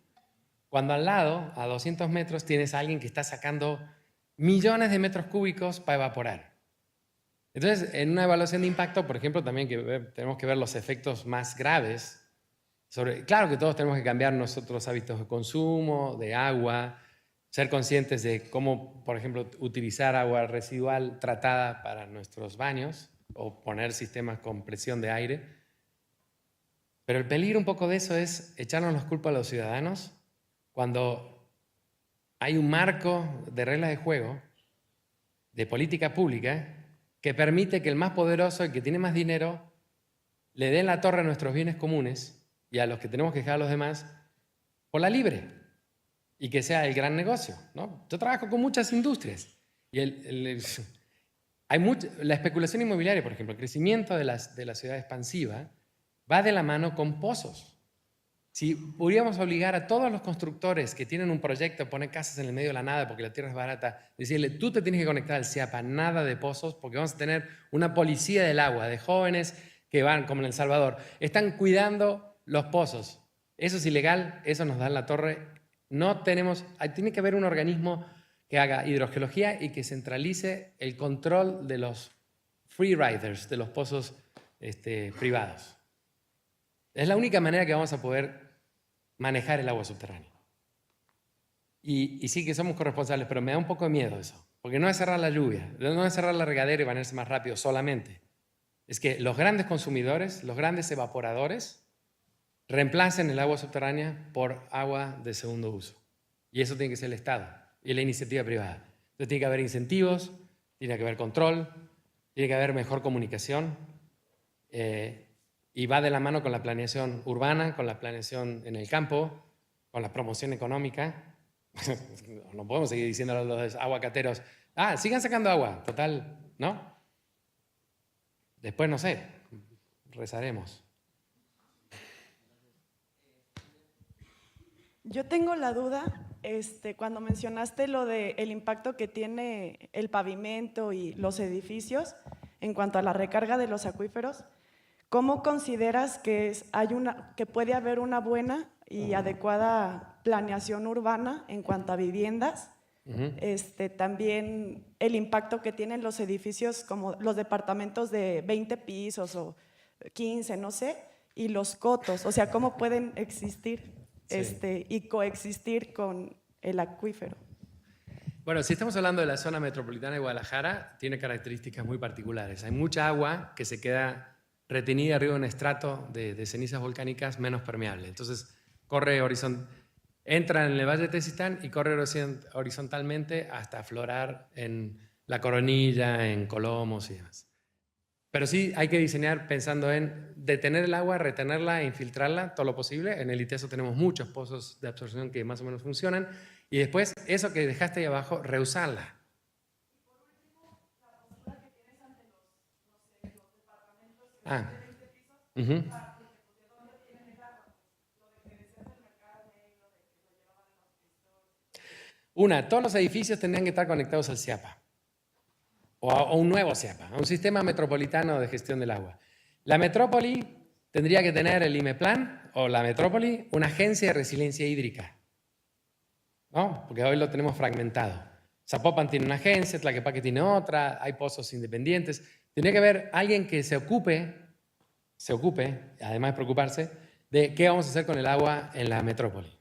Cuando al lado, a 200 metros, tienes a alguien que está sacando millones de metros cúbicos para evaporar. Entonces, en una evaluación de impacto, por ejemplo, también tenemos que ver los efectos más graves. Claro que todos tenemos que cambiar nuestros hábitos de consumo, de agua, ser conscientes de cómo, por ejemplo, utilizar agua residual tratada para nuestros baños o poner sistemas con presión de aire. Pero el peligro un poco de eso es echarnos la culpa a los ciudadanos cuando hay un marco de reglas de juego, de política pública, que permite que el más poderoso, el que tiene más dinero, le dé la torre a nuestros bienes comunes y a los que tenemos que dejar a los demás por la libre y que sea el gran negocio, ¿no? Yo trabajo con muchas industrias y la especulación inmobiliaria, por ejemplo, el crecimiento de la ciudad expansiva va de la mano con pozos. Si pudiéramos obligar a todos los constructores que tienen un proyecto a poner casas en el medio de la nada porque la tierra es barata, decirle: tú te tienes que conectar al CIAPA, nada de pozos, porque vamos a tener una policía del agua de jóvenes que van, como en El Salvador, están cuidando los pozos. Eso es ilegal, eso nos da en la torre. No tenemos, tiene que haber un organismo que haga hidrogeología y que centralice el control de los free riders, de los pozos privados. Es la única manera que vamos a poder manejar el agua subterránea. Y sí que somos corresponsables, pero me da un poco de miedo eso. Porque no es cerrar la lluvia, no es cerrar la regadera y bañarse más rápido solamente. Es que los grandes consumidores, los grandes evaporadores, reemplacen el agua subterránea por agua de segundo uso. Y eso tiene que ser el Estado y la iniciativa privada. Entonces tiene que haber incentivos, tiene que haber control, tiene que haber mejor comunicación y va de la mano con la planeación urbana, con la planeación en el campo, con la promoción económica. No podemos seguir diciendo a los aguacateros, sigan sacando agua, total, ¿no? Después, no sé, rezaremos. Yo tengo la duda, cuando mencionaste lo del impacto que tiene el pavimento y los edificios en cuanto a la recarga de los acuíferos, ¿cómo consideras que puede haber una buena y adecuada planeación urbana en cuanto a viviendas? También el impacto que tienen los edificios como los departamentos de 20 pisos o 15, no sé, y los cotos, o sea, ¿cómo pueden existir y coexistir con el acuífero? Bueno, si estamos hablando de la zona metropolitana de Guadalajara, tiene características muy particulares. Hay mucha agua que se queda retenida arriba de un estrato de cenizas volcánicas menos permeable. Entonces, entra en el Valle de Tezistán y corre horizontalmente hasta aflorar en La Coronilla, en Colomos y demás. Pero sí hay que diseñar pensando en detener el agua, retenerla e infiltrarla todo lo posible. En el ITESO tenemos muchos pozos de absorción que más o menos funcionan. Y después, eso que dejaste ahí abajo, reusarla. Y por último, la postura que tienes ante los departamentos de 20 pisos, porque ¿de dónde tienen el agua? Lo de que decías del mercado negro, de que lo llevaban a los Todos los edificios tendrían que estar conectados al CIAPA. O a un nuevo CIAPA, a un sistema metropolitano de gestión del agua. La metrópoli tendría que tener el IMEPLAN, o la metrópoli, una agencia de resiliencia hídrica. ¿No? Porque hoy lo tenemos fragmentado. Zapopan tiene una agencia, Tlaquepaque tiene otra, hay pozos independientes. Tendría que haber alguien que se ocupe, además de preocuparse, de qué vamos a hacer con el agua en la metrópoli.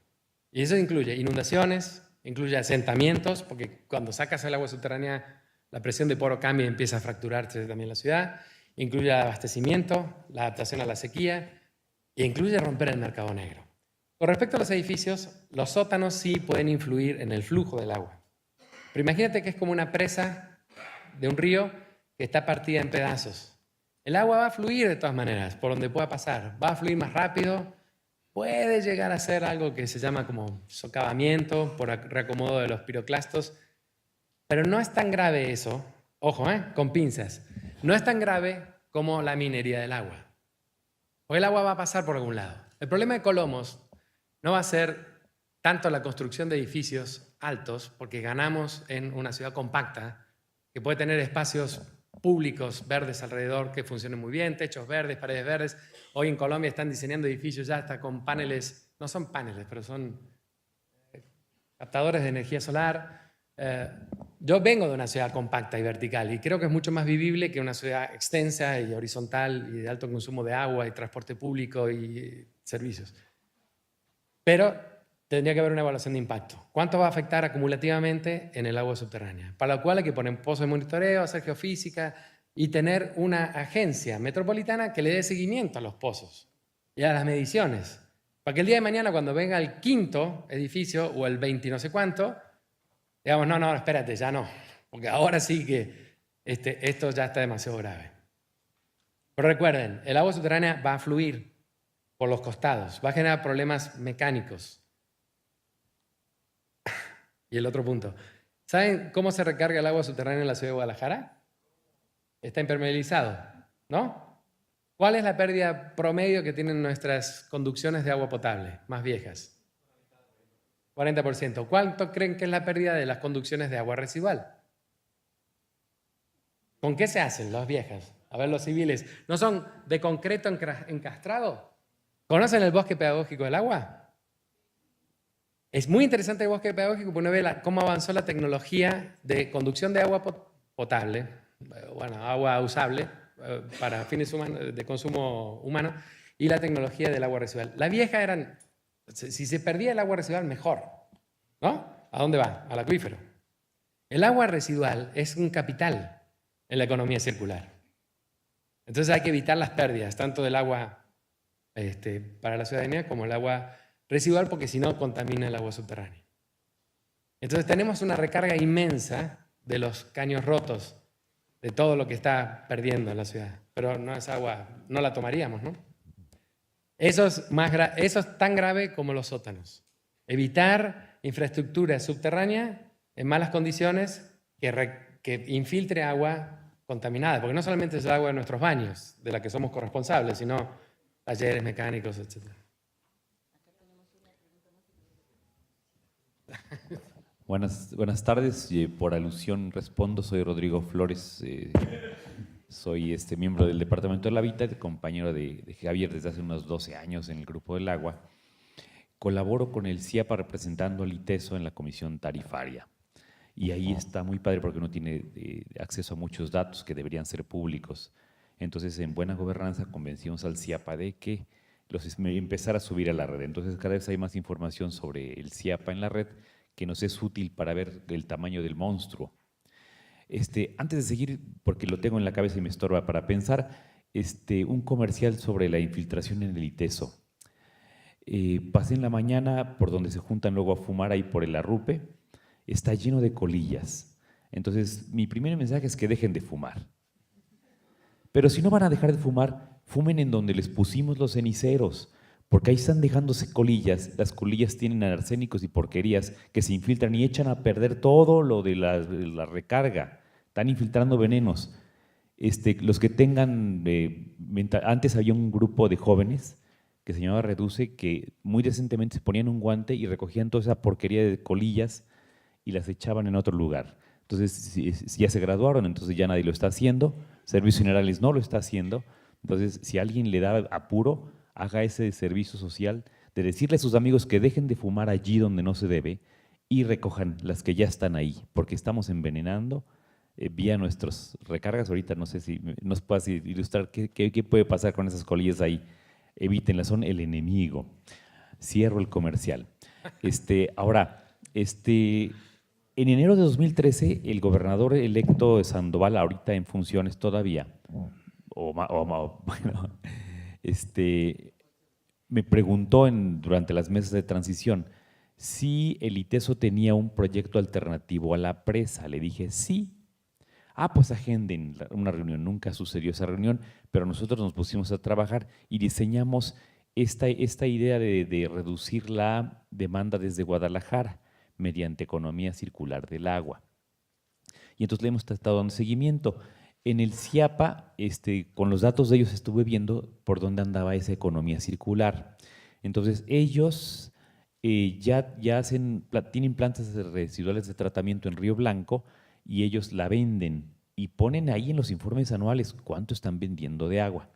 Y eso incluye inundaciones, incluye asentamientos, porque cuando sacas el agua subterránea, la presión de poro cambia y empieza a fracturarse también la ciudad. Incluye el abastecimiento, la adaptación a la sequía e incluye romper el mercado negro. Con respecto a los edificios, los sótanos sí pueden influir en el flujo del agua. Pero imagínate que es como una presa de un río que está partida en pedazos. El agua va a fluir de todas maneras, por donde pueda pasar. Va a fluir más rápido, puede llegar a ser algo que se llama como socavamiento por reacomodo de los piroclastos, pero no es tan grave eso, ojo, con pinzas, no es tan grave como la minería del agua. Porque el agua va a pasar por algún lado. El problema de Colomos no va a ser tanto la construcción de edificios altos, porque ganamos en una ciudad compacta, que puede tener espacios públicos verdes alrededor que funcionen muy bien, techos verdes, paredes verdes. Hoy en Colombia están diseñando edificios ya hasta con paneles, no son paneles, pero son captadores de energía solar. Yo vengo de una ciudad compacta y vertical y creo que es mucho más vivible que una ciudad extensa y horizontal y de alto consumo de agua y transporte público y servicios. Pero tendría que haber una evaluación de impacto. ¿Cuánto va a afectar acumulativamente en el agua subterránea? Para lo cual hay que poner pozos de monitoreo, hacer geofísica y tener una agencia metropolitana que le dé seguimiento a los pozos y a las mediciones. Para que el día de mañana, cuando venga el quinto edificio o el 20 no sé cuánto, digamos, no, espérate, ya no. Porque ahora sí que esto ya está demasiado grave. Pero recuerden, el agua subterránea va a fluir por los costados, va a generar problemas mecánicos. Y el otro punto. ¿Saben cómo se recarga el agua subterránea en la ciudad de Guadalajara? Está impermeabilizado, ¿no? ¿Cuál es la pérdida promedio que tienen nuestras conducciones de agua potable más viejas? 40%. ¿Cuánto creen que es la pérdida de las conducciones de agua residual? ¿Con qué se hacen las viejas? A ver, los civiles. ¿No son de concreto encastrado? ¿Conocen el bosque pedagógico del agua? Es muy interesante el bosque pedagógico porque uno ve cómo avanzó la tecnología de conducción de agua potable, bueno, agua usable para fines humanos, de consumo humano, y la tecnología del agua residual. La vieja eran, si se perdía el agua residual, mejor, ¿no? ¿A dónde va? Al acuífero. El agua residual es un capital en la economía circular. Entonces hay que evitar las pérdidas, tanto del agua para la ciudadanía como el agua residual, porque si no contamina el agua subterránea. Entonces tenemos una recarga inmensa de los caños rotos, de todo lo que está perdiendo en la ciudad. Pero no es agua, no la tomaríamos, ¿no? Eso es tan grave como los sótanos. Evitar infraestructura subterránea en malas condiciones que infiltre agua contaminada, porque no solamente es el agua de nuestros baños, de la que somos corresponsables, sino talleres mecánicos, etc. Buenas tardes. Por alusión respondo. Soy Rodrigo Flores. Soy miembro del Departamento del Hábitat, compañero de Javier desde hace unos 12 años en el Grupo del Agua. Colaboro con el CIAPA representando al ITESO en la comisión tarifaria. Y ahí está muy padre porque uno tiene acceso a muchos datos que deberían ser públicos. Entonces, en buena gobernanza, convencimos al CIAPA de que empezara a subir a la red. Entonces, cada vez hay más información sobre el CIAPA en la red que nos es útil para ver el tamaño del monstruo. Antes de seguir, porque lo tengo en la cabeza y me estorba para pensar, un comercial sobre la infiltración en el ITESO. Pasé en la mañana por donde se juntan luego a fumar, ahí por el Arrupe. Está lleno de colillas. Entonces, mi primer mensaje es que dejen de fumar. Pero si no van a dejar de fumar, fumen en donde les pusimos los ceniceros, porque ahí están dejándose colillas. Las colillas tienen arsénicos y porquerías que se infiltran y echan a perder todo lo de la recarga. Están infiltrando venenos. Los que tengan, antes había un grupo de jóvenes que se llamaba Reduce, que muy decentemente se ponían un guante y recogían toda esa porquería de colillas y las echaban en otro lugar. Entonces, si ya se graduaron, entonces ya nadie lo está haciendo. Servicios Generales no lo está haciendo. Entonces, si alguien le da apuro, haga ese servicio social de decirle a sus amigos que dejen de fumar allí donde no se debe y recojan las que ya están ahí, porque estamos envenenando vía nuestras recargas. Ahorita no sé si nos puedas ilustrar qué puede pasar con esas colillas ahí. Evítenlas, son el enemigo. Cierro el comercial. Ahora, en enero de 2013, el gobernador electo de Sandoval, ahorita en funciones todavía, me preguntó durante las mesas de transición si el ITESO tenía un proyecto alternativo a la presa. Le dije sí. Pues agenden una reunión. Nunca sucedió esa reunión, pero nosotros nos pusimos a trabajar y diseñamos esta idea de reducir la demanda desde Guadalajara mediante economía circular del agua. Y entonces le hemos estado dando seguimiento. En el CIAPA, con los datos de ellos estuve viendo por dónde andaba esa economía circular. Entonces ellos ya tienen plantas residuales de tratamiento en Río Blanco y ellos la venden y ponen ahí en los informes anuales cuánto están vendiendo de agua.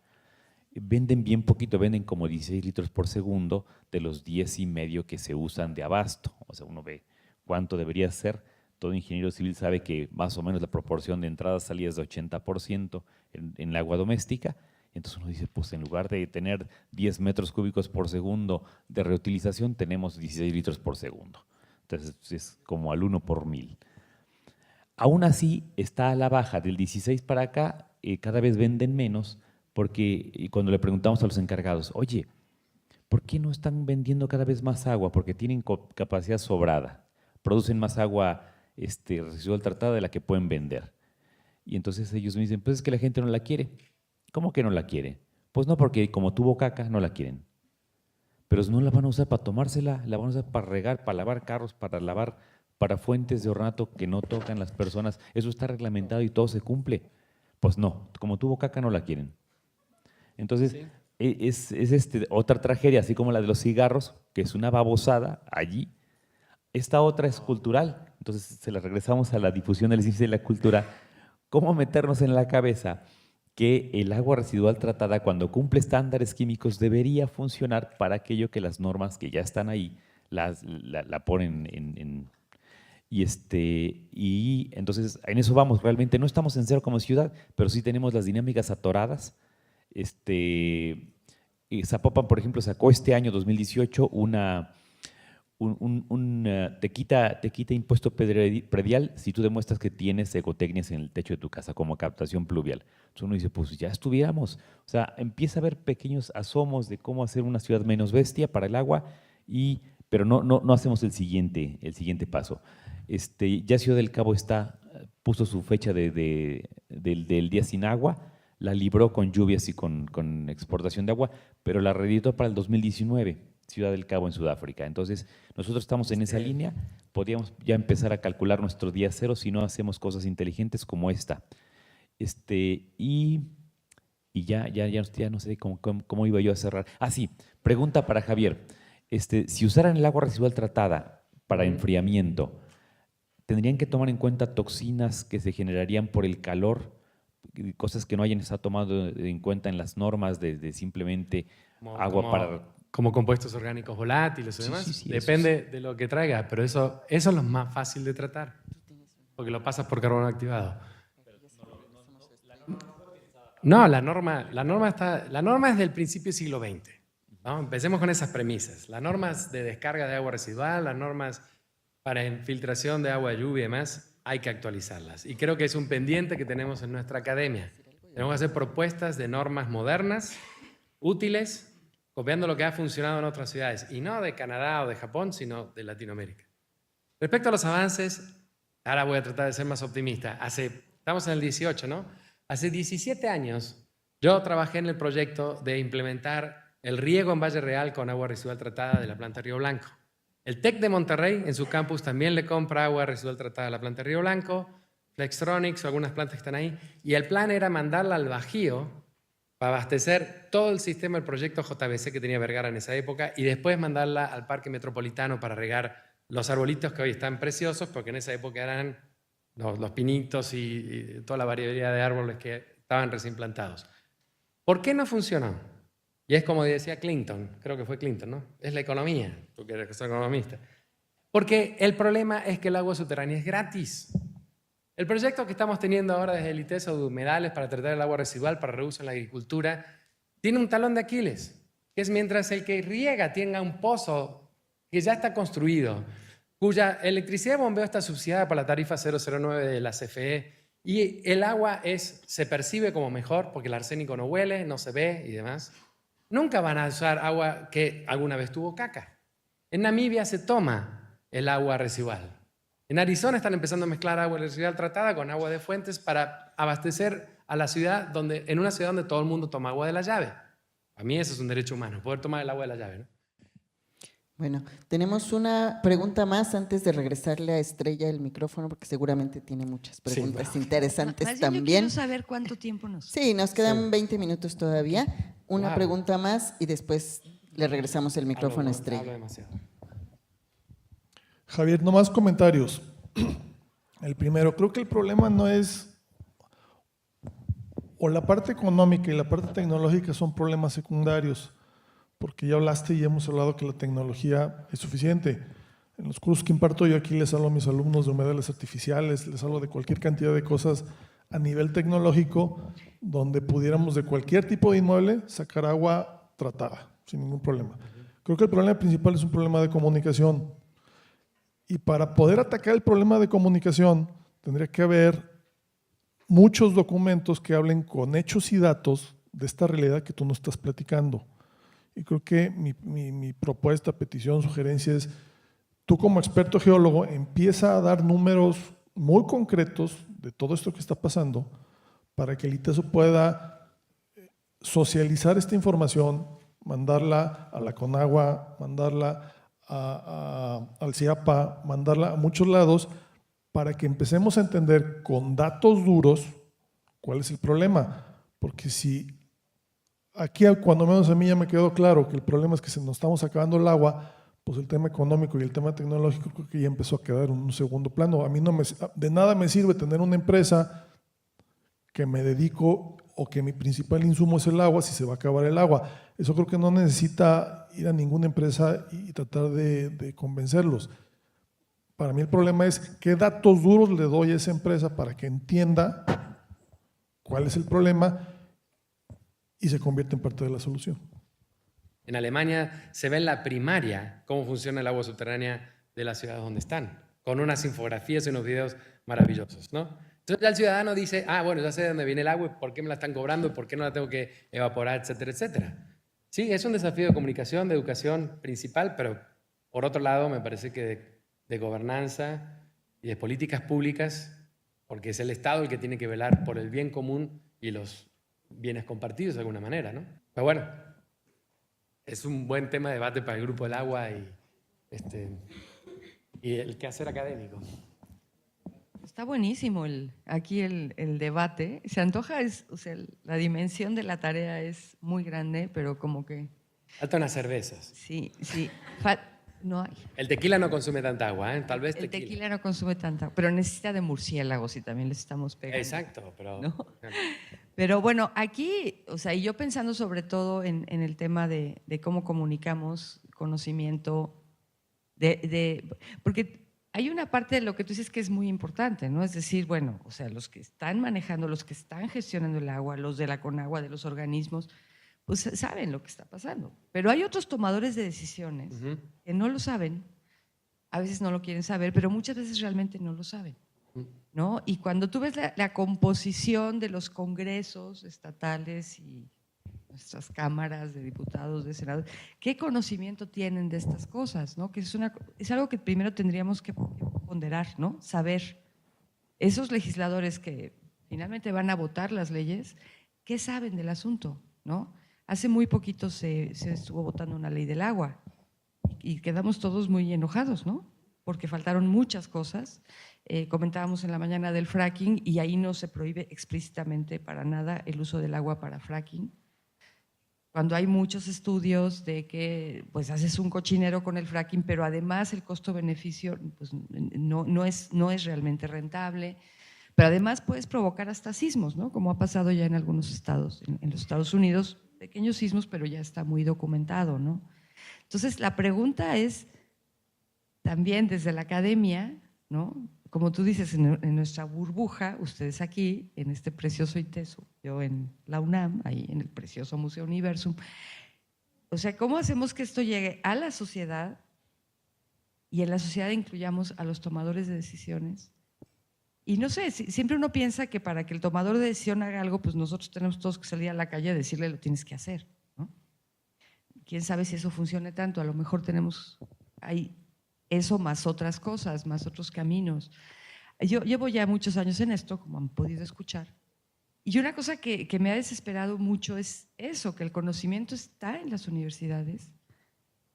Venden bien poquito, venden como 16 litros por segundo de los 10,5 que se usan de abasto. O sea, uno ve cuánto debería ser. Todo ingeniero civil sabe que más o menos la proporción de entradas y salidas es de 80% en el agua doméstica. Entonces uno dice, pues en lugar de tener 10 metros cúbicos por segundo de reutilización, tenemos 16 litros por segundo. Entonces es como al 1 por 1000. Aún así, está a la baja. Del 16 para acá, cada vez venden menos, porque cuando le preguntamos a los encargados, oye, ¿por qué no están vendiendo cada vez más agua? Porque tienen capacidad sobrada, producen más agua residual tratada de la que pueden vender. Y entonces ellos me dicen, pues es que la gente no la quiere. ¿Cómo que no la quiere? Pues no, porque como tuvo caca, no la quieren. Pero no la van a usar para tomársela, la van a usar para regar, para lavar carros, para fuentes de ornato que no tocan las personas. Eso está reglamentado y todo se cumple. Pues no, como tuvo caca, no la quieren. Entonces, sí. es otra tragedia, así como la de los cigarros, que es una babosada allí. Esta otra es cultural. Entonces, se la regresamos a la difusión de la ciencia y la cultura. ¿Cómo meternos en la cabeza que el agua residual tratada, cuando cumple estándares químicos, debería funcionar para aquello que las normas que ya están ahí la ponen y entonces en eso vamos. Realmente no estamos en cero como ciudad, pero sí tenemos las dinámicas atoradas. Zapopan, por ejemplo, sacó este año 2018 te quita impuesto predial si tú demuestras que tienes ecotecnias en el techo de tu casa, como captación pluvial. Entonces uno dice, pues ya estuviéramos. O sea, empieza a haber pequeños asomos de cómo hacer una ciudad menos bestia para el agua, pero no hacemos el siguiente paso. Ya Ciudad del Cabo puso su fecha del día sin agua, la libró con lluvias y con exportación de agua, pero la reeditó para el 2019, Ciudad del Cabo en Sudáfrica. Entonces, nosotros estamos en esa línea, podríamos ya empezar a calcular nuestro día cero si no hacemos cosas inteligentes como esta. Y ya no sé cómo iba yo a cerrar. Ah, sí, pregunta para Javier. Si usaran el agua residual tratada para enfriamiento, ¿tendrían que tomar en cuenta toxinas que se generarían por el calor? Cosas que no hayan estado tomando en cuenta en las normas de simplemente agua para... Como compuestos orgánicos volátiles y demás. Sí, depende de lo que traiga, pero eso es lo más fácil de tratar, porque lo pasas por carbono activado. No, la norma es del principio del siglo XX. ¿No? Empecemos con esas premisas. Las normas de descarga de agua residual, las normas para infiltración de agua de lluvia y demás, hay que actualizarlas. Y creo que es un pendiente que tenemos en nuestra academia. Tenemos que hacer propuestas de normas modernas, útiles, copiando lo que ha funcionado en otras ciudades, y no de Canadá o de Japón, sino de Latinoamérica. Respecto a los avances, ahora voy a tratar de ser más optimista. Estamos en el 18, ¿no? Hace 17 años yo trabajé en el proyecto de implementar el riego en Valle Real con agua residual tratada de la planta Río Blanco. El TEC de Monterrey, en su campus, también le compra agua residual tratada a la planta Río Blanco, Flextronics o algunas plantas que están ahí, y el plan era mandarla al Bajío para abastecer todo el sistema del proyecto JBC que tenía Vergara en esa época y después mandarla al Parque Metropolitano para regar los arbolitos que hoy están preciosos, porque en esa época eran los pinitos y toda la variedad de árboles que estaban recién plantados. ¿Por qué no funcionó? Y es como decía Clinton, creo que fue Clinton, ¿no? Es la economía, tú que eres economista. Porque el problema es que el agua subterránea es gratis. El proyecto que estamos teniendo ahora desde el ITESO de humedales para tratar el agua residual para reuso en la agricultura tiene un talón de Aquiles, que es mientras el que riega tenga un pozo que ya está construido, cuya electricidad de bombeo está subsidiada por la tarifa 009 de la CFE y el agua se percibe como mejor porque el arsénico no huele, no se ve y demás, nunca van a usar agua que alguna vez tuvo caca. En Namibia se toma el agua residual. En Arizona están empezando a mezclar agua residual tratada con agua de fuentes para abastecer a la ciudad, en una ciudad donde todo el mundo toma agua de la llave. A mí eso es un derecho humano, poder tomar el agua de la llave, ¿no? Bueno, tenemos una pregunta más antes de regresarle a Estrella el micrófono, porque seguramente tiene muchas preguntas interesantes Más bien también. Yo quiero saber cuánto tiempo nos... Sí, nos quedan 20 minutos todavía. Una pregunta más y después le regresamos el micrófono a Estrella. Hablo demasiado. Javier, no más comentarios. El primero, creo que el problema no es, o la parte económica y la parte tecnológica son problemas secundarios, porque ya hablaste y hemos hablado que la tecnología es suficiente. En los cursos que imparto yo aquí les hablo a mis alumnos de humedales artificiales, les hablo de cualquier cantidad de cosas a nivel tecnológico, donde pudiéramos de cualquier tipo de inmueble sacar agua tratada, sin ningún problema. Creo que el problema principal es un problema de comunicación. Y para poder atacar el problema de comunicación, tendría que haber muchos documentos que hablen con hechos y datos de esta realidad que tú nos estás platicando. Y creo que mi propuesta, petición, sugerencia es, tú como experto geólogo, empieza a dar números muy concretos de todo esto que está pasando para que el ITESO pueda socializar esta información, mandarla a la Conagua, mandarla al CIAPA, mandarla a muchos lados para que empecemos a entender con datos duros cuál es el problema. Porque si aquí, cuando menos a mí ya me quedó claro que el problema es que se nos estamos acabando el agua, pues el tema económico y el tema tecnológico creo que ya empezó a quedar en un segundo plano. A mí de nada me sirve tener una empresa que me dedico o que mi principal insumo es el agua, si se va a acabar el agua. Eso creo que no necesita ir a ninguna empresa y tratar de convencerlos. Para mí el problema es qué datos duros le doy a esa empresa para que entienda cuál es el problema y se convierta en parte de la solución. En Alemania se ve en la primaria cómo funciona el agua subterránea de las ciudades donde están, con unas infografías y unos videos maravillosos, ¿no? Entonces ya el ciudadano dice, bueno, ya sé de dónde viene el agua y por qué me la están cobrando y por qué no la tengo que evaporar, etcétera, etcétera. Sí, es un desafío de comunicación, de educación principal, pero por otro lado me parece que de gobernanza y de políticas públicas, porque es el Estado el que tiene que velar por el bien común y los bienes compartidos de alguna manera, ¿no? Pero bueno, es un buen tema de debate para el Grupo del Agua y el quehacer académico. Está buenísimo aquí el debate. Se antoja, o sea, la dimensión de la tarea es muy grande, pero como que… Faltan unas cervezas. Sí, sí. No hay. El tequila no consume tanta agua, ¿eh? Tal vez El tequila no consume tanta, pero necesita de murciélagos y también les estamos pegando. Exacto, pero… ¿no? Pero bueno, aquí, o sea, y yo pensando sobre todo en el tema de cómo comunicamos conocimiento, porque hay una parte de lo que tú dices que es muy importante, ¿no? Es decir, bueno, o sea, los que están manejando, los que están gestionando el agua, los de la Conagua, de los organismos, pues saben lo que está pasando. Pero hay otros tomadores de decisiones que no lo saben, a veces no lo quieren saber, pero muchas veces realmente no lo saben, ¿no? Y cuando tú ves la composición de los congresos estatales y nuestras cámaras de diputados, de senadores, ¿qué conocimiento tienen de estas cosas, ¿no? Que es algo que primero tendríamos que ponderar, ¿no? Saber. Esos legisladores que finalmente van a votar las leyes, ¿qué saben del asunto, ¿no? Hace muy poquito se estuvo votando una ley del agua y quedamos todos muy enojados, ¿no? Porque faltaron muchas cosas. Comentábamos en la mañana del fracking y ahí no se prohíbe explícitamente para nada el uso del agua para fracking. Cuando hay muchos estudios de que pues haces un cochinero con el fracking, pero además el costo-beneficio pues, no es realmente rentable, pero además puedes provocar hasta sismos, ¿no? Como ha pasado ya en algunos estados, en los Estados Unidos, pequeños sismos, pero ya está muy documentado, ¿no? Entonces la pregunta es también desde la academia, ¿no? Como tú dices, en nuestra burbuja, ustedes aquí, en este precioso ITESO, yo en la UNAM, ahí en el precioso Museo Universum. O sea, ¿cómo hacemos que esto llegue a la sociedad y en la sociedad incluyamos a los tomadores de decisiones? Y no sé, siempre uno piensa que para que el tomador de decisión haga algo, pues nosotros tenemos todos que salir a la calle a decirle lo tienes que hacer, ¿no? Quién sabe si eso funcione tanto, a lo mejor tenemos ahí eso más otras cosas, más otros caminos. Yo llevo ya muchos años en esto, como han podido escuchar, y una cosa que me ha desesperado mucho es eso, que el conocimiento está en las universidades,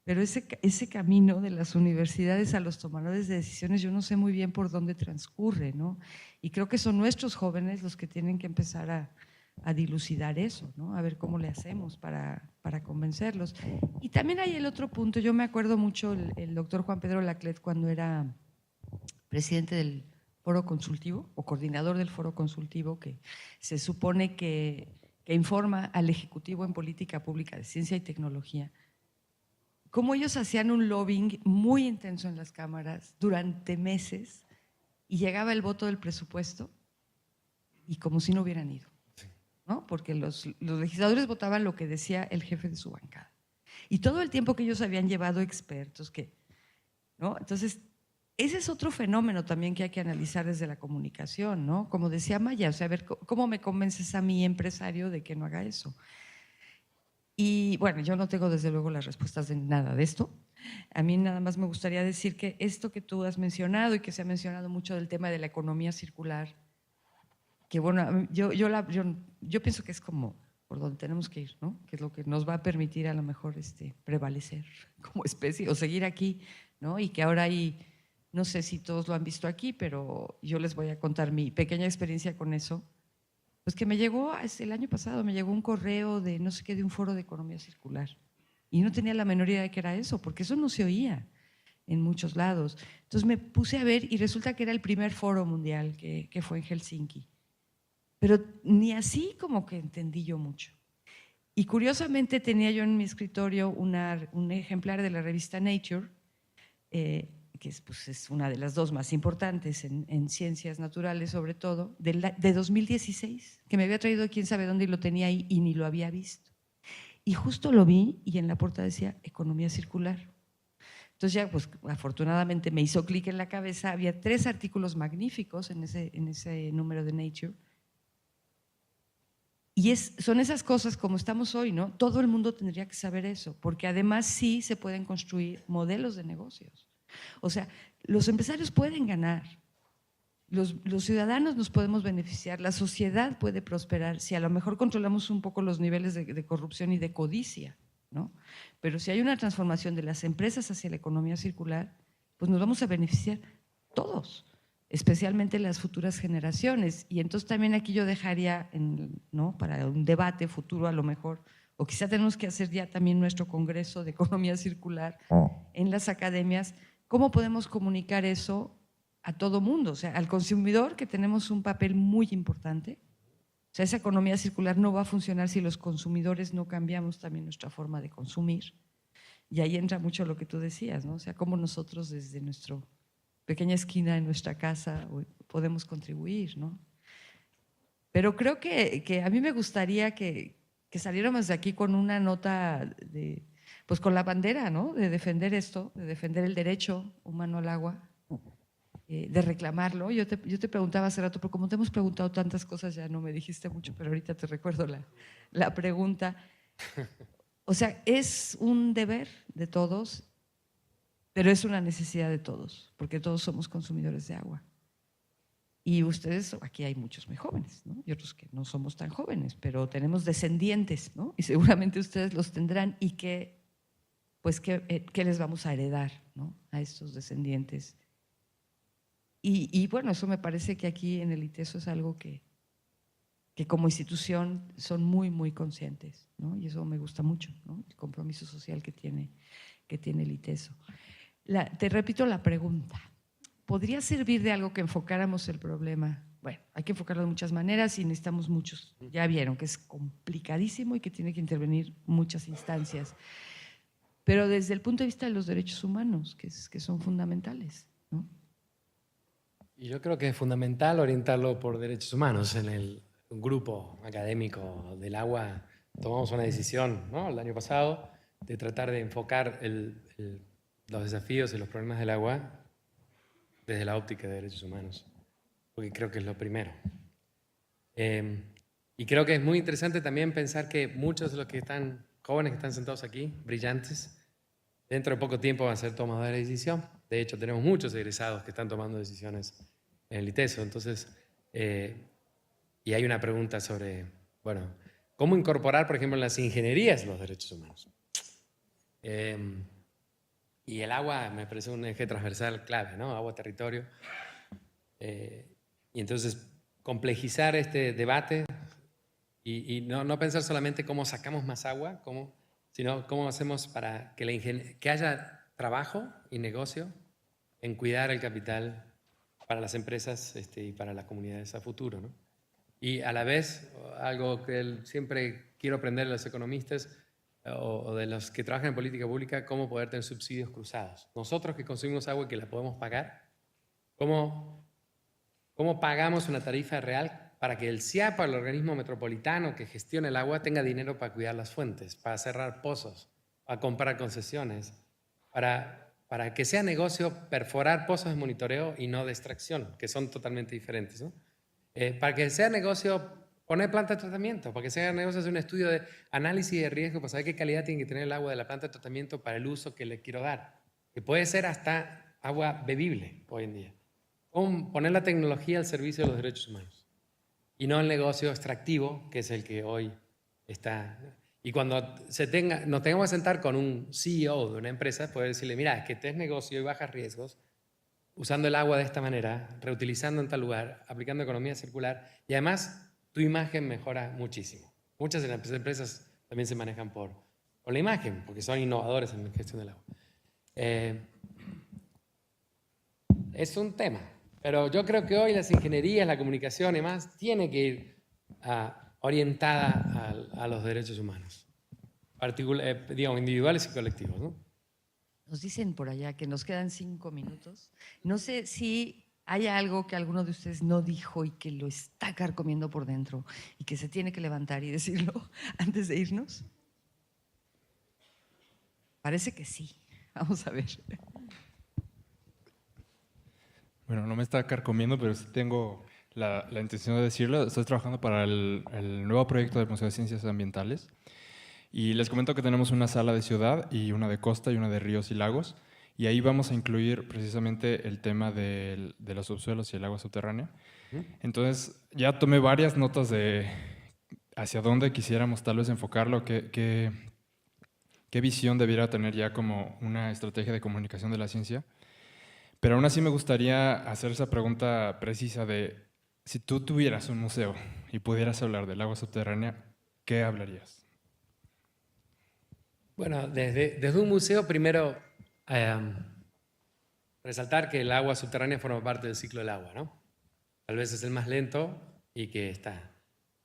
pero ese camino de las universidades a los tomadores de decisiones yo no sé muy bien por dónde transcurre, ¿no? Y creo que son nuestros jóvenes los que tienen que empezar a dilucidar eso, ¿no? A ver cómo le hacemos para convencerlos. Y también hay el otro punto, yo me acuerdo mucho el doctor Juan Pedro Laclet cuando era presidente del foro consultivo o coordinador del foro consultivo que se supone que informa al Ejecutivo en política pública de ciencia y tecnología, cómo ellos hacían un lobbying muy intenso en las cámaras durante meses y llegaba el voto del presupuesto y como si no hubieran ido, ¿no? Porque los legisladores votaban lo que decía el jefe de su bancada. Y todo el tiempo que ellos habían llevado expertos, ¿no? Entonces, ese es otro fenómeno también que hay que analizar desde la comunicación, ¿no? Como decía Maya, o sea, a ver, ¿cómo me convences a mi empresario de que no haga eso? Y bueno, yo no tengo desde luego las respuestas de nada de esto. A mí nada más me gustaría decir que esto que tú has mencionado y que se ha mencionado mucho del tema de la economía circular, que bueno, yo pienso que es como por donde tenemos que ir, ¿no? Que es lo que nos va a permitir a lo mejor prevalecer como especie o seguir aquí, ¿no? Y que ahora hay, no sé si todos lo han visto aquí, pero yo les voy a contar mi pequeña experiencia con eso. Pues que me llegó, el año pasado me llegó un correo de no sé qué, de un foro de economía circular. Y no tenía la menor idea de qué era eso, porque eso no se oía en muchos lados. Entonces me puse a ver y resulta que era el primer foro mundial que fue en Helsinki. pero ni así como que entendí yo mucho. Y curiosamente tenía yo en mi escritorio un ejemplar de la revista Nature, que es una de las dos más importantes en ciencias naturales, sobre todo, de 2016, que me había traído quién sabe dónde y lo tenía ahí y ni lo había visto. Y justo lo vi y en la portada decía economía circular. Entonces ya, pues afortunadamente me hizo clic en la cabeza, había 3 artículos magníficos en ese número de Nature. Y son esas cosas como estamos hoy, ¿no? Todo el mundo tendría que saber eso, porque además sí se pueden construir modelos de negocios. O sea, los empresarios pueden ganar, los ciudadanos nos podemos beneficiar, la sociedad puede prosperar si a lo mejor controlamos un poco los niveles de corrupción y de codicia, ¿no? Pero si hay una transformación de las empresas hacia la economía circular, pues nos vamos a beneficiar todos, especialmente las futuras generaciones. Y entonces también aquí yo dejaría, ¿no?, para un debate futuro a lo mejor, o quizá tenemos que hacer ya también nuestro congreso de economía circular en las academias, ¿cómo podemos comunicar eso a todo mundo? O sea, al consumidor, que tenemos un papel muy importante. O sea, esa economía circular no va a funcionar si los consumidores no cambiamos también nuestra forma de consumir. Y ahí entra mucho lo que tú decías, ¿no? O sea, cómo nosotros desde nuestra pequeña esquina en nuestra casa podemos contribuir, ¿no? Pero creo que a mí me gustaría que saliéramos de aquí con una nota pues con la bandera, ¿no? De defender esto, de defender el derecho humano al agua, de reclamarlo. Yo te preguntaba hace rato, pero como te hemos preguntado tantas cosas, ya no me dijiste mucho, pero ahorita te recuerdo la pregunta. O sea, es un deber de todos, pero es una necesidad de todos, porque todos somos consumidores de agua. Y ustedes, aquí hay muchos muy jóvenes, ¿no? Y otros que no somos tan jóvenes, pero tenemos descendientes, ¿no? Y seguramente ustedes los tendrán. ¿Y qué les vamos a heredar, ¿no?, a estos descendientes? Y bueno, eso me parece que aquí en el ITESO es algo que como institución son muy, muy conscientes, ¿no? Y eso me gusta mucho, ¿no?, el compromiso social que tiene el ITESO. Te repito la pregunta. ¿Podría servir de algo que enfocáramos el problema? Bueno, hay que enfocarlo de muchas maneras y necesitamos muchos. Ya vieron que es complicadísimo y que tiene que intervenir muchas instancias. Pero desde el punto de vista de los derechos humanos, que son fundamentales, ¿no? Y yo creo que es fundamental orientarlo por derechos humanos. En el grupo académico del agua tomamos una decisión, ¿no?, el año pasado, de tratar de enfocar los desafíos y los problemas del agua desde la óptica de derechos humanos, porque creo que es lo primero. Y creo que es muy interesante también pensar que muchos de los jóvenes que están sentados aquí, brillantes, dentro de poco tiempo van a ser tomadores de decisión. De hecho, tenemos muchos egresados que están tomando decisiones en el ITESO. Entonces, y hay una pregunta sobre, bueno, ¿cómo incorporar, por ejemplo, en las ingenierías los derechos humanos? Y el agua me parece un eje transversal clave, ¿no? Agua, territorio. Y entonces, complejizar este debate y no pensar solamente cómo sacamos más agua, sino cómo hacemos para que haya trabajo y negocio en cuidar el capital para las empresas y para las comunidades a futuro, ¿no? Y a la vez, algo que siempre quiero aprender de los economistas o de los que trabajan en política pública, cómo poder tener subsidios cruzados. Nosotros que consumimos agua y que la podemos pagar, ¿cómo pagamos una tarifa real para que el CIAPA, el organismo metropolitano que gestiona el agua, tenga dinero para cuidar las fuentes, para cerrar pozos, para comprar concesiones, para que sea negocio perforar pozos de monitoreo y no de extracción, que son totalmente diferentes, ¿no? Para que sea negocio poner plantas de tratamiento, para que sea negocio hacer un estudio de análisis de riesgo para saber qué calidad tiene que tener el agua de la planta de tratamiento para el uso que le quiero dar, que puede ser hasta agua bebible hoy en día. Poner la tecnología al servicio de los derechos humanos y no el negocio extractivo, que es el que hoy está. Y cuando nos tengamos que sentar con un CEO de una empresa, poder decirle, mira, es que este es negocio y bajas riesgos, usando el agua de esta manera, reutilizando en tal lugar, aplicando economía circular, y además tu imagen mejora muchísimo. Muchas de las empresas también se manejan por la imagen, porque son innovadores en la gestión del agua. Es un tema, pero yo creo que hoy las ingenierías, la comunicación y más, tiene que ir orientada a los derechos humanos, digamos, individuales y colectivos, ¿no? Nos dicen por allá que nos quedan 5 minutos. No sé si hay algo que alguno de ustedes no dijo y que lo está carcomiendo por dentro y que se tiene que levantar y decirlo antes de irnos. Parece que sí. Vamos a ver. Bueno, no me está carcomiendo, pero sí tengo la intención de decirlo. Estoy trabajando para el nuevo proyecto del Museo de Ciencias Ambientales. Y les comento que tenemos una sala de ciudad y una de costa y una de ríos y lagos. Y ahí vamos a incluir precisamente el tema de los subsuelos y el agua subterránea. Entonces, ya tomé varias notas de hacia dónde quisiéramos tal vez enfocarlo, qué visión debiera tener ya como una estrategia de comunicación de la ciencia. Pero aún así me gustaría hacer esa pregunta precisa de, si tú tuvieras un museo y pudieras hablar del agua subterránea, ¿qué hablarías? Bueno, desde un museo, primero, resaltar que el agua subterránea forma parte del ciclo del agua, ¿no? Tal vez es el más lento y que está.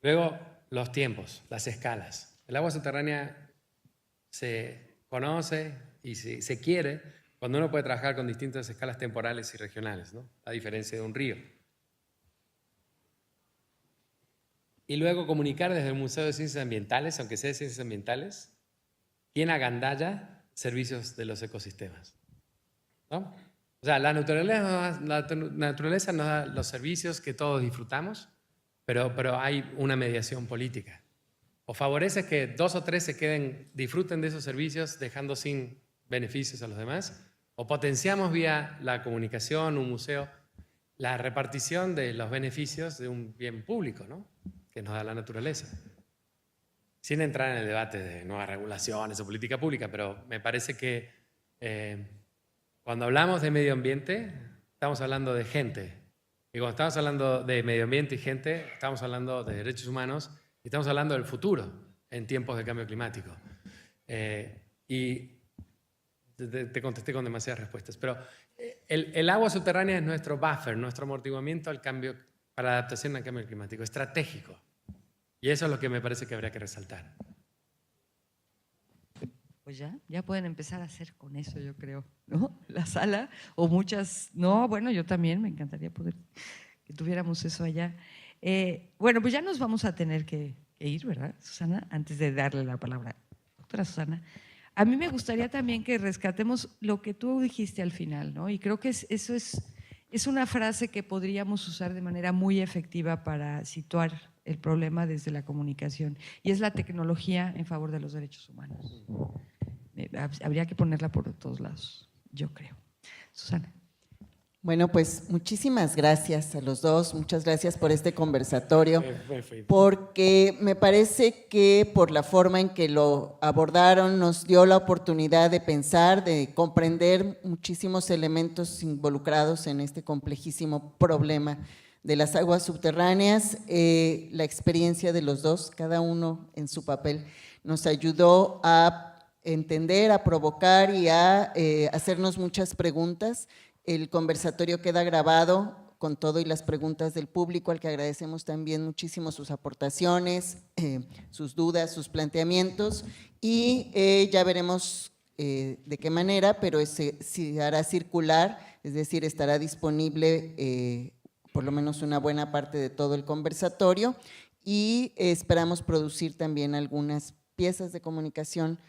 Luego, los tiempos, las escalas. El agua subterránea se conoce y se quiere cuando uno puede trabajar con distintas escalas temporales y regionales, ¿no? A diferencia de un río. Y luego comunicar desde el Museo de Ciencias Ambientales, aunque sea de Ciencias Ambientales, quién agandalla servicios de los ecosistemas, ¿no? O sea, la naturaleza nos da los servicios que todos disfrutamos, pero hay una mediación política. O favorece que 2 o 3 disfruten de esos servicios dejando sin beneficios a los demás, o potenciamos vía la comunicación, un museo, la repartición de los beneficios de un bien público, ¿no? Que nos da la naturaleza. Sin entrar en el debate de nuevas regulaciones o política pública, pero me parece que cuando hablamos de medio ambiente, estamos hablando de gente. Y cuando estamos hablando de medio ambiente y gente, estamos hablando de derechos humanos y estamos hablando del futuro en tiempos de cambio climático. Y te contesté con demasiadas respuestas, pero el agua subterránea es nuestro buffer, nuestro amortiguamiento al cambio, para la adaptación al cambio climático, estratégico. Y eso es lo que me parece que habría que resaltar. Pues ya pueden empezar a hacer con eso, yo creo, ¿no? La sala o muchas, no, bueno, yo también me encantaría poder que tuviéramos eso allá. Bueno, pues ya nos vamos a tener que ir, ¿verdad, Susana? Antes de darle la palabra, doctora Susana. A mí me gustaría también que rescatemos lo que tú dijiste al final, ¿no? Y creo que eso es una frase que podríamos usar de manera muy efectiva para situar el problema desde la comunicación, y es la tecnología en favor de los derechos humanos. Habría que ponerla por todos lados, yo creo. Susana. Bueno, pues muchísimas gracias a los dos, muchas gracias por este conversatorio, porque me parece que por la forma en que lo abordaron nos dio la oportunidad de pensar, de comprender muchísimos elementos involucrados en este complejísimo problema de las aguas subterráneas. La experiencia de los dos, cada uno en su papel, nos ayudó a entender, a provocar y a hacernos muchas preguntas. El conversatorio queda grabado con todo y las preguntas del público, al que agradecemos también muchísimo sus aportaciones, sus dudas, sus planteamientos, y ya veremos de qué manera, pero se hará circular, es decir, estará disponible por lo menos una buena parte de todo el conversatorio, y esperamos producir también algunas piezas de comunicación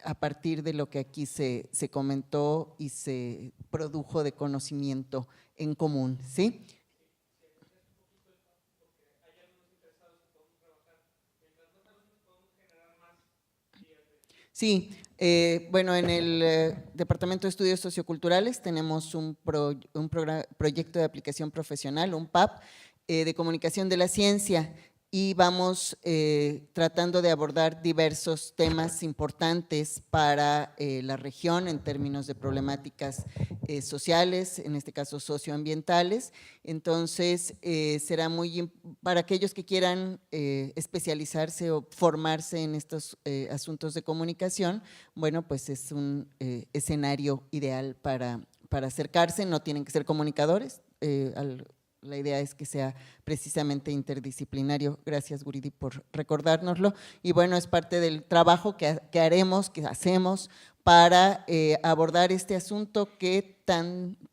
a partir de lo que aquí se comentó y se produjo de conocimiento en común, ¿sí? Sí, bueno, en el Departamento de Estudios Socioculturales tenemos un proyecto de aplicación profesional, un PAP, de comunicación de la ciencia, y vamos tratando de abordar diversos temas importantes para la región en términos de problemáticas sociales, en este caso socioambientales. Entonces, será muy, para aquellos que quieran especializarse o formarse en estos asuntos de comunicación, bueno, pues es un escenario ideal para acercarse. No tienen que ser comunicadores, la idea es que sea precisamente interdisciplinario. Gracias, Guridi, por recordárnoslo. Y bueno, es parte del trabajo que hacemos para abordar este asunto que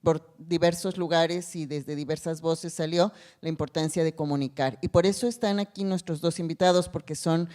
por diversos lugares y desde diversas voces salió, la importancia de comunicar. Y por eso están aquí nuestros dos invitados, porque son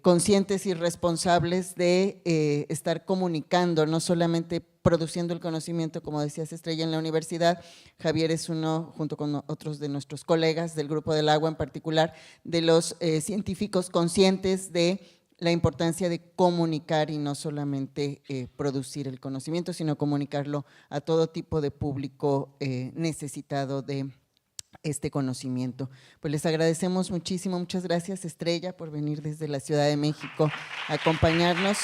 conscientes y responsables de estar comunicando, no solamente produciendo el conocimiento, como decías, Estrella, en la universidad. Javier es uno, junto con otros de nuestros colegas del Grupo del Agua en particular, de los científicos conscientes de la importancia de comunicar y no solamente producir el conocimiento, sino comunicarlo a todo tipo de público necesitado de este conocimiento. Pues les agradecemos muchísimo, muchas gracias, Estrella, por venir desde la Ciudad de México a acompañarnos.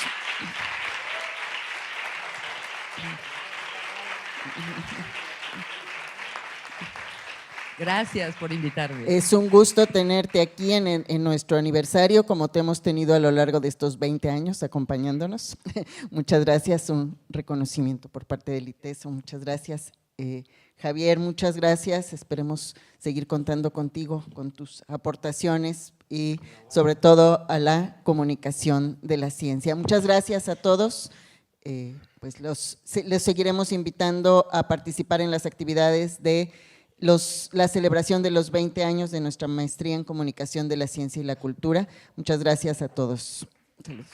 Gracias por invitarme. Es un gusto tenerte aquí en nuestro aniversario, como te hemos tenido a lo largo de estos 20 años acompañándonos. Muchas gracias, un reconocimiento por parte del ITESO, muchas gracias. Javier, muchas gracias, esperemos seguir contando contigo, con tus aportaciones y sobre todo a la comunicación de la ciencia. Muchas gracias a todos, pues les seguiremos invitando a participar en las actividades de la celebración de los 20 años de nuestra maestría en comunicación de la ciencia y la cultura. Muchas gracias a todos. Saludos.